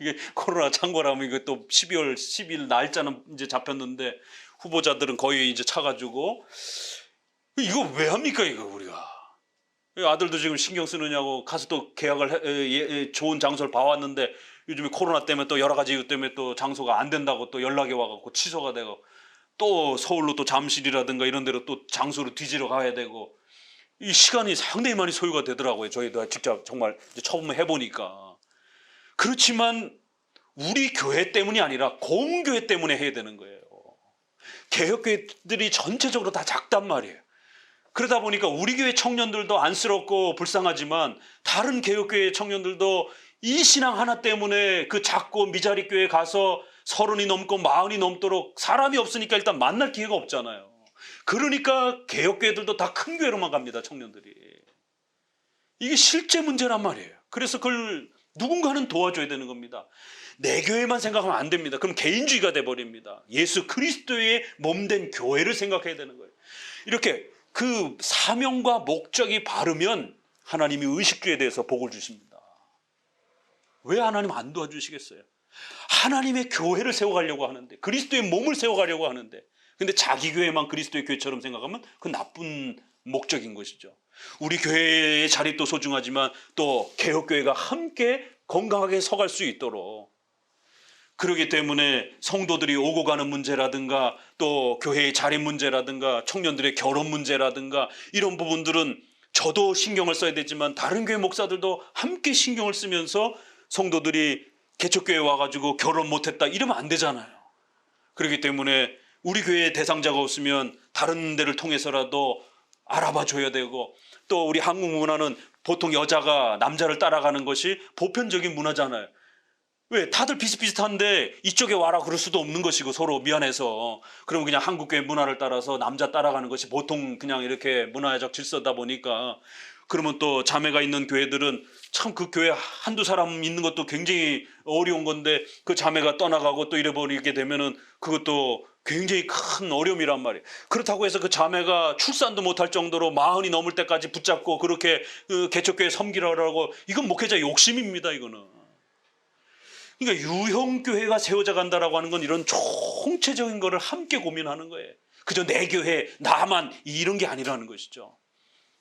이게 코로나 창궐하면 이거 또 12월 10일 날짜는 이제 잡혔는데 후보자들은 거의 이제 차가지고, 이거 왜 합니까 이거 우리가? 아들도 지금 신경 쓰느냐고 가서 또 계약을 좋은 장소를 봐왔는데 요즘에 코로나 때문에 또 여러 가지 이유 때문에 또 장소가 안 된다고 또 연락이 와갖고 취소가 되고, 또 서울로 또 잠실이라든가 이런 데로 또 장소를 뒤지러 가야 되고, 이 시간이 상당히 많이 소요가 되더라고요. 저희도 직접 정말 처음 해보니까. 그렇지만 우리 교회 때문이 아니라 공교회 때문에 해야 되는 거예요. 개혁교회들이 전체적으로 다 작단 말이에요. 그러다 보니까 우리 교회 청년들도 안쓰럽고 불쌍하지만 다른 개혁교회 청년들도 이 신앙 하나 때문에 그 작고 미자리 교회에 가서 30이 넘고 40이 넘도록 사람이 없으니까 일단 만날 기회가 없잖아요. 그러니까 개혁교회들도 다 큰 교회로만 갑니다. 청년들이. 이게 실제 문제란 말이에요. 그래서 그걸 누군가는 도와줘야 되는 겁니다. 내 교회만 생각하면 안 됩니다. 그럼 개인주의가 돼버립니다. 예수 그리스도의 몸된 교회를 생각해야 되는 거예요. 이렇게 그 사명과 목적이 바르면 하나님이 의식주에 대해서 복을 주십니다. 왜 하나님 안 도와주시겠어요? 하나님의 교회를 세워가려고 하는데, 그리스도의 몸을 세워가려고 하는데, 근데 자기 교회만 그리스도의 교회처럼 생각하면 그 나쁜 목적인 것이죠. 우리 교회의 자립도 소중하지만 또 개혁교회가 함께 건강하게 서갈 수 있도록, 그렇기 때문에 성도들이 오고 가는 문제라든가 또 교회의 자립 문제라든가 청년들의 결혼 문제라든가 이런 부분들은 저도 신경을 써야 되지만 다른 교회 목사들도 함께 신경을 쓰면서 성도들이 개척교회에 와가지고 결혼 못했다 이러면 안 되잖아요. 그렇기 때문에 우리 교회에 대상자가 없으면 다른 데를 통해서라도 알아봐 줘야 되고, 또 우리 한국 문화는 보통 여자가 남자를 따라가는 것이 보편적인 문화잖아요. 왜? 다들 비슷비슷한데 이쪽에 와라 그럴 수도 없는 것이고, 서로 미안해서. 그러면 그냥 한국교회 문화를 따라서 남자 따라가는 것이 보통 그냥 이렇게 문화적 질서다 보니까, 그러면 또 자매가 있는 교회들은 참 그 교회 한두 사람 있는 것도 굉장히 어려운 건데 그 자매가 떠나가고 또 잃어버리게 되면은 그것도 굉장히 큰 어려움이란 말이에요. 그렇다고 해서 그 자매가 출산도 못할 정도로 40이 넘을 때까지 붙잡고 그렇게 그 개척교회 섬기라고, 이건 목회자 욕심입니다, 이거는. 그러니까 유형교회가 세워져 간다라고 하는 건 이런 총체적인 거를 함께 고민하는 거예요. 그저 내 교회, 나만 이런 게 아니라는 것이죠.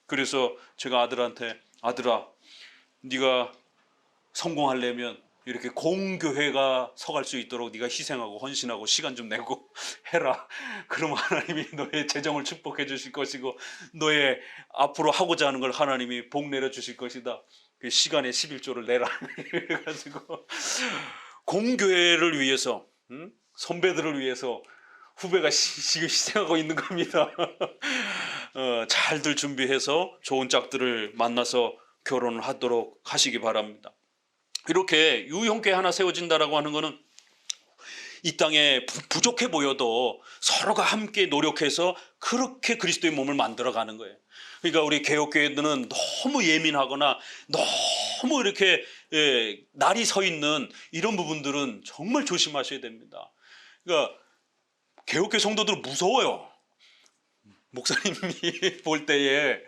그래서 제가 아들한테, 아들아, 네가 성공하려면 이렇게 공교회가 서갈 수 있도록 네가 희생하고 헌신하고 시간 좀 내고 해라. 그러면 하나님이 너의 재정을 축복해 주실 것이고 너의 앞으로 하고자 하는 걸 하나님이 복 내려 주실 것이다. 그 시간에 11조를 내라. 그래가지고 공교회를 위해서, 선배들을 위해서 후배가 지금 희생하고 있는 겁니다. 잘들 준비해서 좋은 짝들을 만나서 결혼을 하도록 하시기 바랍니다. 이렇게 유형교회 하나 세워진다라고 하는 것은 이 땅에 부족해 보여도 서로가 함께 노력해서 그렇게 그리스도의 몸을 만들어가는 거예요. 그러니까 우리 개혁교회들은 너무 예민하거나 너무 이렇게 날이 서 있는 이런 부분들은 정말 조심하셔야 됩니다. 그러니까 개혁교회 성도들은 무서워요. 목사님이 볼 때에.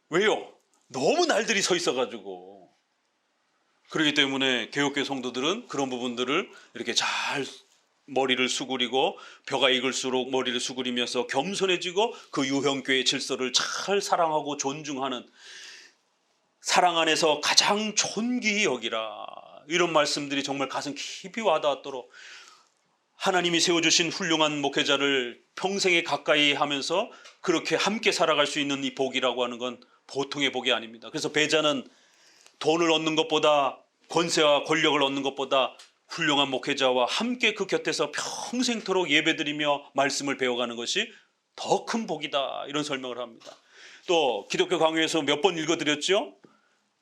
왜요? 너무 날들이 서 있어가지고. 그렇기 때문에 개혁교회 성도들은 그런 부분들을 이렇게 잘 머리를 수그리고 벼가 익을수록 머리를 수그리면서 겸손해지고 그 유형교회의 질서를 잘 사랑하고 존중하는, 사랑 안에서 가장 존귀히 여기라, 이런 말씀들이 정말 가슴 깊이 와닿도록 하나님이 세워주신 훌륭한 목회자를 평생에 가까이 하면서 그렇게 함께 살아갈 수 있는 이 복이라고 하는 건 보통의 복이 아닙니다. 그래서 배자는 돈을 얻는 것보다, 권세와 권력을 얻는 것보다 훌륭한 목회자와 함께 그 곁에서 평생토록 예배드리며 말씀을 배워가는 것이 더 큰 복이다, 이런 설명을 합니다. 또 기독교 강요에서 몇 번 읽어드렸죠.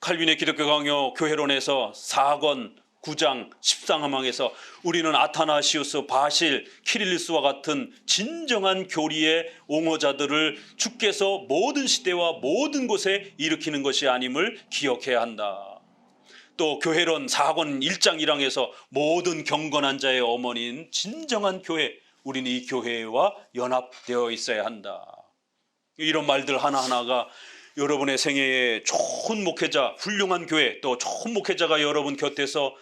칼빈의 기독교 강요 교회론에서 4권 9장 13항에서 우리는 아타나시우스, 바실, 키릴리스와 같은 진정한 교리의 옹호자들을 주께서 모든 시대와 모든 곳에 일으키는 것이 아님을 기억해야 한다. 또 교회론 4권 1장 1항에서 모든 경건한 자의 어머니인 진정한 교회, 우리는 이 교회와 연합되어 있어야 한다. 이런 말들 하나하나가 여러분의 생애에 좋은 목회자, 훌륭한 교회, 또 좋은 목회자가 여러분 곁에서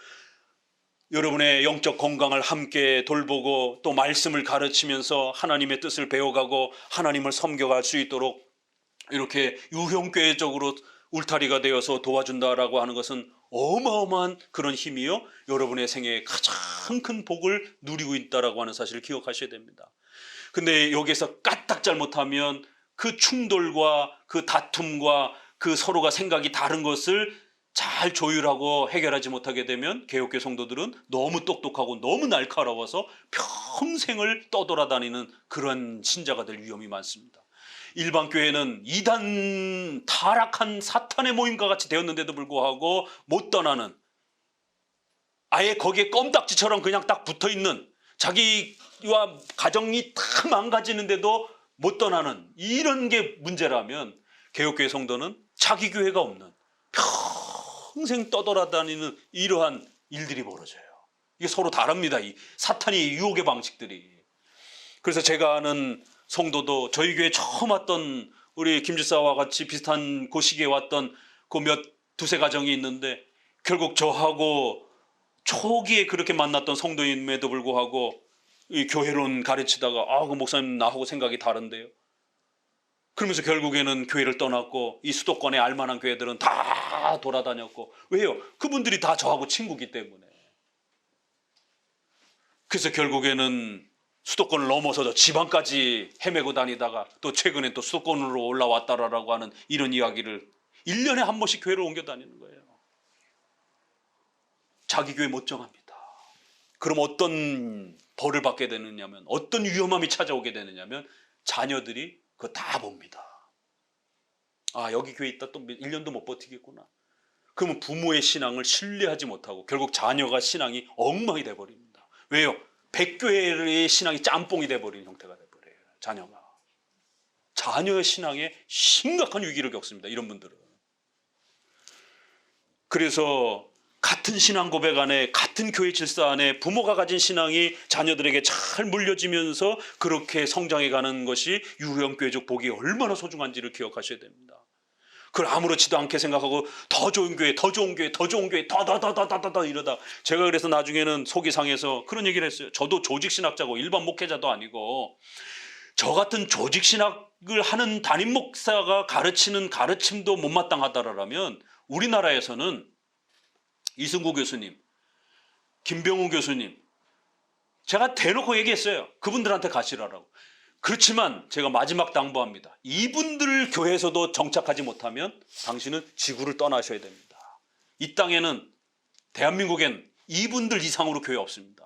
여러분의 영적 건강을 함께 돌보고 또 말씀을 가르치면서 하나님의 뜻을 배워가고 하나님을 섬겨갈 수 있도록 이렇게 유형교회적으로 울타리가 되어서 도와준다라고 하는 것은 어마어마한 그런 힘이요, 여러분의 생애에 가장 큰 복을 누리고 있다라고 하는 사실을 기억하셔야 됩니다. 근데 여기에서 까딱 잘못하면 그 충돌과 그 다툼과 그 서로가 생각이 다른 것을 잘 조율하고 해결하지 못하게 되면 개혁교회 성도들은 너무 똑똑하고 너무 날카로워서 평생을 떠돌아다니는 그런 신자가 될 위험이 많습니다. 일반 교회는 이단 타락한 사탄의 모임과 같이 되었는데도 불구하고 못 떠나는, 아예 거기에 껌딱지처럼 그냥 딱 붙어있는, 자기와 가정이 다 망가지는데도 못 떠나는 이런 게 문제라면, 개혁교회 성도는 자기 교회가 없는 평생 떠돌아다니는 이러한 일들이 벌어져요. 이게 서로 다릅니다. 이 사탄의 유혹의 방식들이. 그래서 제가 아는 성도도 저희 교회 처음 왔던 우리 김지사와 같이 비슷한 그 시기에 왔던 그 두세 가정이 있는데, 결국 저하고 초기에 그렇게 만났던 성도임에도 불구하고 이 교회론 가르치다가 그 목사님 나하고 생각이 다른데요. 그러면서 결국에는 교회를 떠났고 이 수도권에 알만한 교회들은 다 돌아다녔고. 왜요? 그분들이 다 저하고 친구기 때문에. 그래서 결국에는 수도권을 넘어서 지방까지 헤매고 다니다가 또 최근에 또 수도권으로 올라왔다라고 하는 이런 이야기를 1년에 한 번씩 교회를 옮겨 다니는 거예요. 자기 교회 못 정합니다. 그럼 어떤 벌을 받게 되느냐면, 어떤 위험함이 찾아오게 되느냐면, 자녀들이 그거 다 봅니다. 여기 교회 있다 또 1년도 못 버티겠구나. 그러면 부모의 신앙을 신뢰하지 못하고 결국 자녀가 신앙이 엉망이 돼버립니다. 왜요? 백교회의 신앙이 짬뽕이 돼버리는 형태가 돼버려요. 자녀가. 자녀의 신앙에 심각한 위기를 겪습니다. 이런 분들은. 그래서 같은 신앙 고백 안에, 같은 교회 질서 안에 부모가 가진 신앙이 자녀들에게 잘 물려지면서 그렇게 성장해가는 것이 유형교회적 복이 얼마나 소중한지를 기억하셔야 됩니다. 그걸 아무렇지도 않게 생각하고 더 좋은 교회, 더 좋은 교회, 더 좋은 교회, 더 이러다 제가 그래서 나중에는 속이 상해서 그런 얘기를 했어요. 저도 조직신학자고 일반 목회자도 아니고, 저 같은 조직신학을 하는 담임 목사가 가르치는 가르침도 못마땅하다라면 우리나라에서는 이승구 교수님, 김병우 교수님, 제가 대놓고 얘기했어요. 그분들한테 가시라라고. 그렇지만 제가 마지막 당부합니다. 이분들 교회에서도 정착하지 못하면 당신은 지구를 떠나셔야 됩니다. 이 땅에는, 대한민국엔 이분들 이상으로 교회 없습니다.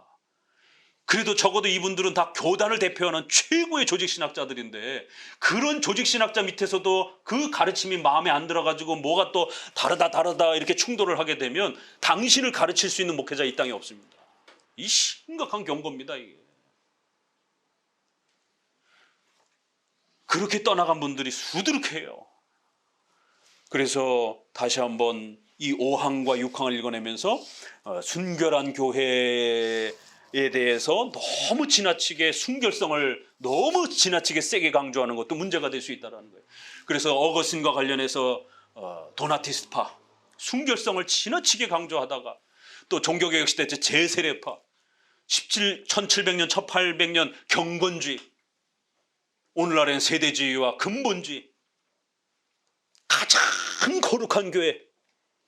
그래도 적어도 이분들은 다 교단을 대표하는 최고의 조직신학자들인데, 그런 조직신학자 밑에서도 그 가르침이 마음에 안 들어가지고 뭐가 또 다르다 이렇게 충돌을 하게 되면 당신을 가르칠 수 있는 목회자 이 땅에 없습니다. 이 심각한 경고입니다. 이게. 그렇게 떠나간 분들이 수두룩해요. 그래서 다시 한번 이 5항과 6항을 읽어내면서 순결한 교회에 대해서 너무 지나치게, 순결성을 너무 지나치게 세게 강조하는 것도 문제가 될 수 있다는 거예요. 그래서 어거스틴과 관련해서 도나티스파, 순결성을 지나치게 강조하다가, 또 종교개혁 시대 제세례파, 1700년, 1800년 경건주의, 오늘날엔 세대주의와 근본주의, 가장 거룩한 교회,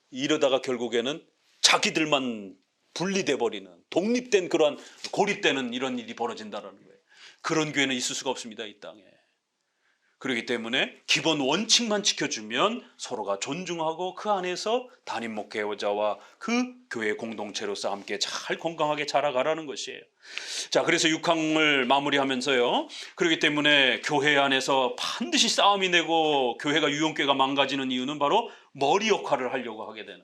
이러다가 결국에는 자기들만 분리돼 버리는, 독립된 그러한 고립되는 이런 일이 벌어진다는 거예요. 그런 교회는 있을 수가 없습니다, 이 땅에. 그렇기 때문에 기본 원칙만 지켜주면 서로가 존중하고 그 안에서 담임 목회자와 그 교회 공동체로서 함께 잘 건강하게 자라가라는 것이에요. 자, 그래서 6항을 마무리하면서요, 그렇기 때문에 교회 안에서 반드시 싸움이 되고 교회가 유형교회가 망가지는 이유는 바로 머리 역할을 하려고 하게 되는,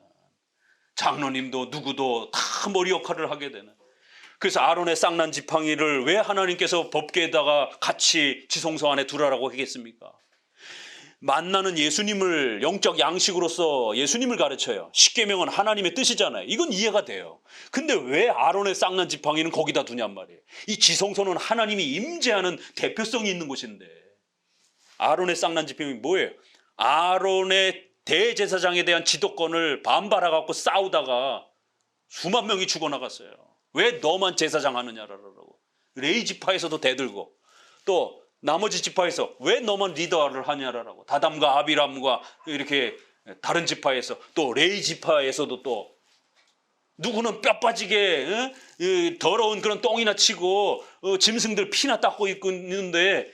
장로님도 누구도 다 머리 역할을 하게 되는. 그래서 아론의 쌍난 지팡이를 왜 하나님께서 법궤에다가 같이 지성소 안에 두라라고 하겠습니까? 만나는 예수님을 영적 양식으로서 예수님을 가르쳐요. 십계명은 하나님의 뜻이잖아요. 이건 이해가 돼요. 근데 왜 아론의 쌍난 지팡이는 거기다 두냔 말이에요. 이 지성소는 하나님이 임재하는 대표성이 있는 곳인데, 아론의 쌍난 지팡이 뭐예요? 아론의 대제사장에 대한 지도권을 반발해갖고 싸우다가 수만 명이 죽어나갔어요. 왜 너만 제사장 하느냐라고. 레위 지파에서도 대들고, 또 나머지 지파에서 왜 너만 리더를 하냐라고. 다담과 아비람과 이렇게 다른 지파에서, 또 레위 지파에서도 또 누구는 뼈 빠지게 더러운 그런 똥이나 치고 짐승들 피나 닦고 있는데,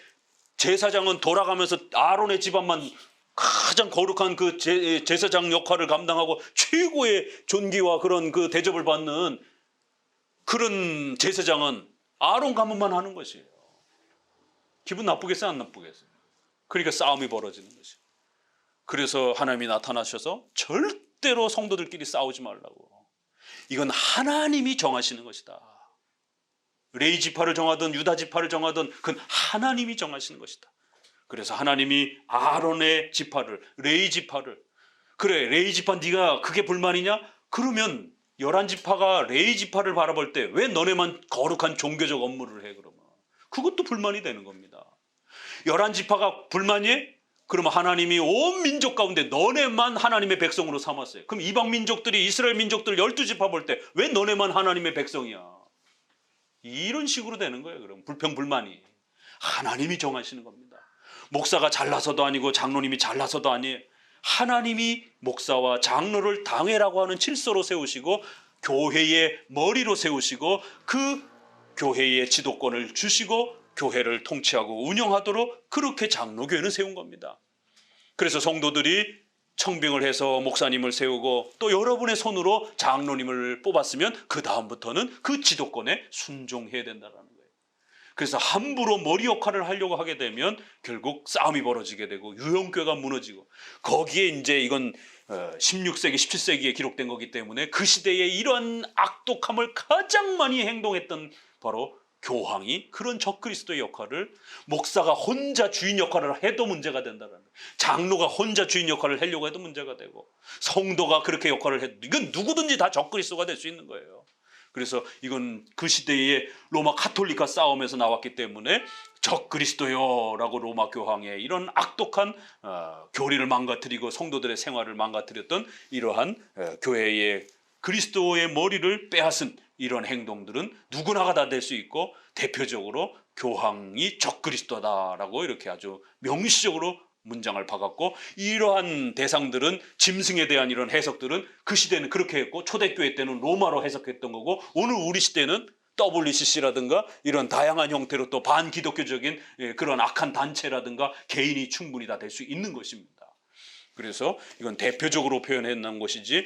제사장은 돌아가면서 아론의 집안만 가장 거룩한 그 제사장 역할을 감당하고 최고의 존귀와 그런 그 대접을 받는 그런 제사장은 아론 가문만 하는 것이에요. 기분 나쁘겠어요, 안 나쁘겠어요? 그러니까 싸움이 벌어지는 것이에요. 그래서 하나님이 나타나셔서 절대로 성도들끼리 싸우지 말라고. 이건 하나님이 정하시는 것이다. 레위 지파를 정하든 유다 지파를 정하든 그건 하나님이 정하시는 것이다. 그래서 하나님이 아론의 지파를, 레위 지파를, 그래, 레위 지파 네가 그게 불만이냐? 그러면 11지파가 레위 지파를 바라볼 때 왜 너네만 거룩한 종교적 업무를 해 그러면? 그것도 불만이 되는 겁니다. 11지파가 불만이? 그러면 하나님이 온 민족 가운데 너네만 하나님의 백성으로 삼았어요. 그럼 이방 민족들이 이스라엘 민족들 12지파 볼 때 왜 너네만 하나님의 백성이야? 이런 식으로 되는 거예요. 그럼 불평불만이. 하나님이 정하시는 겁니다. 목사가 잘나서도 아니고 장로님이 잘나서도 아니에요. 하나님이 목사와 장로를 당회라고 하는 질서로 세우시고 교회의 머리로 세우시고 그 교회의 지도권을 주시고 교회를 통치하고 운영하도록 그렇게 장로교회는 세운 겁니다. 그래서 성도들이 청빙을 해서 목사님을 세우고 또 여러분의 손으로 장로님을 뽑았으면 그 다음부터는 그 지도권에 순종해야 된다는 거예요. 그래서 함부로 머리 역할을 하려고 하게 되면 결국 싸움이 벌어지게 되고 유형교회가 무너지고 거기에 이제 이건 16세기, 17세기에 기록된 거기 때문에 그 시대에 이런 악독함을 가장 많이 행동했던 바로 교황이 그런 적그리스도의 역할을 목사가 혼자 주인 역할을 해도 문제가 된다는 거예요. 장로가 혼자 주인 역할을 하려고 해도 문제가 되고 성도가 그렇게 역할을 해도 이건 누구든지 다 적그리스도가 될 수 있는 거예요. 그래서 이건 그 시대의 로마 가톨릭과 싸움에서 나왔기 때문에 적그리스도요라고 로마 교황의 이런 악독한 교리를 망가뜨리고 성도들의 생활을 망가뜨렸던 이러한 교회의 그리스도의 머리를 빼앗은 이런 행동들은 누구나가 다 될 수 있고 대표적으로 교황이 적그리스도다라고 이렇게 아주 명시적으로 문장을 박았고 이러한 대상들은 짐승에 대한 이런 해석들은 그 시대는 그렇게 했고 초대교회 때는 로마로 해석했던 거고 오늘 우리 시대는 WCC라든가 이런 다양한 형태로 또 반기독교적인 그런 악한 단체라든가 개인이 충분히 다 될 수 있는 것입니다. 그래서 이건 대표적으로 표현해낸 것이지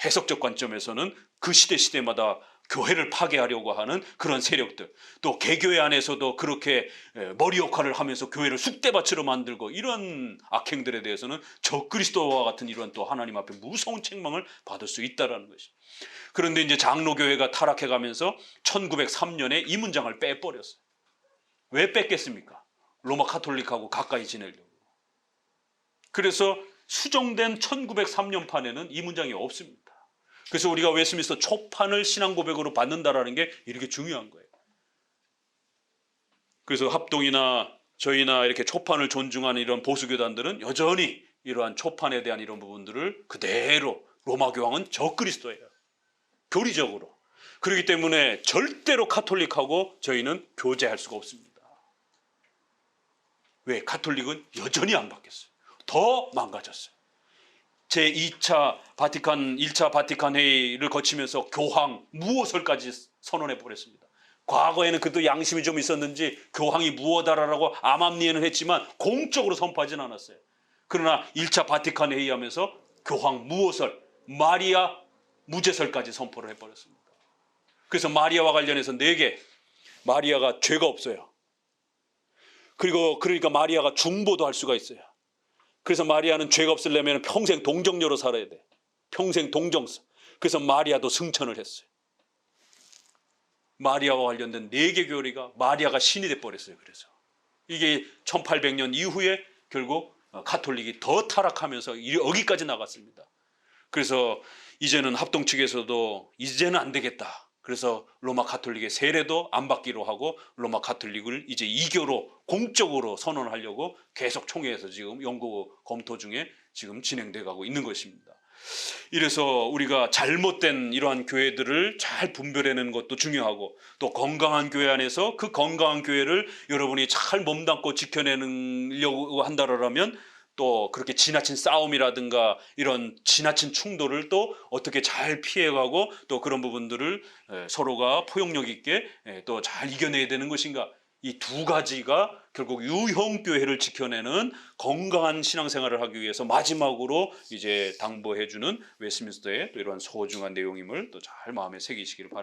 해석적 관점에서는 그 시대마다 교회를 파괴하려고 하는 그런 세력들 또 개교회 안에서도 그렇게 머리 역할을 하면서 교회를 쑥대밭으로 만들고 이런 악행들에 대해서는 적그리스도와 같은 이런 또 하나님 앞에 무서운 책망을 받을 수 있다는 것이. 그런데 이제 장로교회가 타락해가면서 1903년에 이 문장을 빼버렸어요. 왜 뺐겠습니까? 로마 카톨릭하고 가까이 지내려고. 그래서 수정된 1903년판에는 이 문장이 없습니다. 그래서 우리가 웨스트민스터 초판을 신앙 고백으로 받는다라는 게 이렇게 중요한 거예요. 그래서 합동이나 저희나 이렇게 초판을 존중하는 이런 보수교단들은 여전히 이러한 초판에 대한 이런 부분들을 그대로 로마 교황은 적그리스도예요. 교리적으로. 그렇기 때문에 절대로 카톨릭하고 저희는 교제할 수가 없습니다. 왜? 카톨릭은 여전히 안 바뀌었어요. 더 망가졌어요. 제2차 바티칸, 1차 바티칸 회의를 거치면서 교황 무호설까지 선언해 버렸습니다. 과거에는 그래도 양심이 좀 있었는지 교황이 무호다라고 암암리에는 했지만 공적으로 선포하진 않았어요. 그러나 1차 바티칸 회의하면서 교황 무호설, 마리아 무죄설까지 선포를 해버렸습니다. 그래서 마리아와 관련해서 4개, 마리아가 죄가 없어요. 그러니까 마리아가 중보도 할 수가 있어요. 그래서 마리아는 죄가 없으려면 평생 동정녀로 살아야 돼. 평생 동정서. 그래서 마리아도 승천을 했어요. 마리아와 관련된 4개 교리가 마리아가 신이 돼버렸어요. 그래서 이게 1800년 이후에 결국 가톨릭이 더 타락하면서 여기까지 나갔습니다. 그래서 이제는 합동 측에서도 이제는 안 되겠다. 그래서 로마 가톨릭의 세례도 안 받기로 하고 로마 가톨릭을 이제 2교로 공적으로 선언하려고 계속 총회에서 지금 연구 검토 중에 지금 진행돼 가고 있는 것입니다. 이래서 우리가 잘못된 이러한 교회들을 잘 분별해내는 것도 중요하고 또 건강한 교회 안에서 그 건강한 교회를 여러분이 잘 몸담고 지켜내려고 한다라면 또 그렇게 지나친 싸움이라든가 이런 지나친 충돌을 또 어떻게 잘 피해가고 또 그런 부분들을 서로가 포용력 있게 또 잘 이겨내야 되는 것인가. 이 2가지가 결국 유형교회를 지켜내는 건강한 신앙생활을 하기 위해서 마지막으로 이제 당부해주는 웨스트민스터의 또 이러한 소중한 내용임을 또 잘 마음에 새기시기를 바랍니다.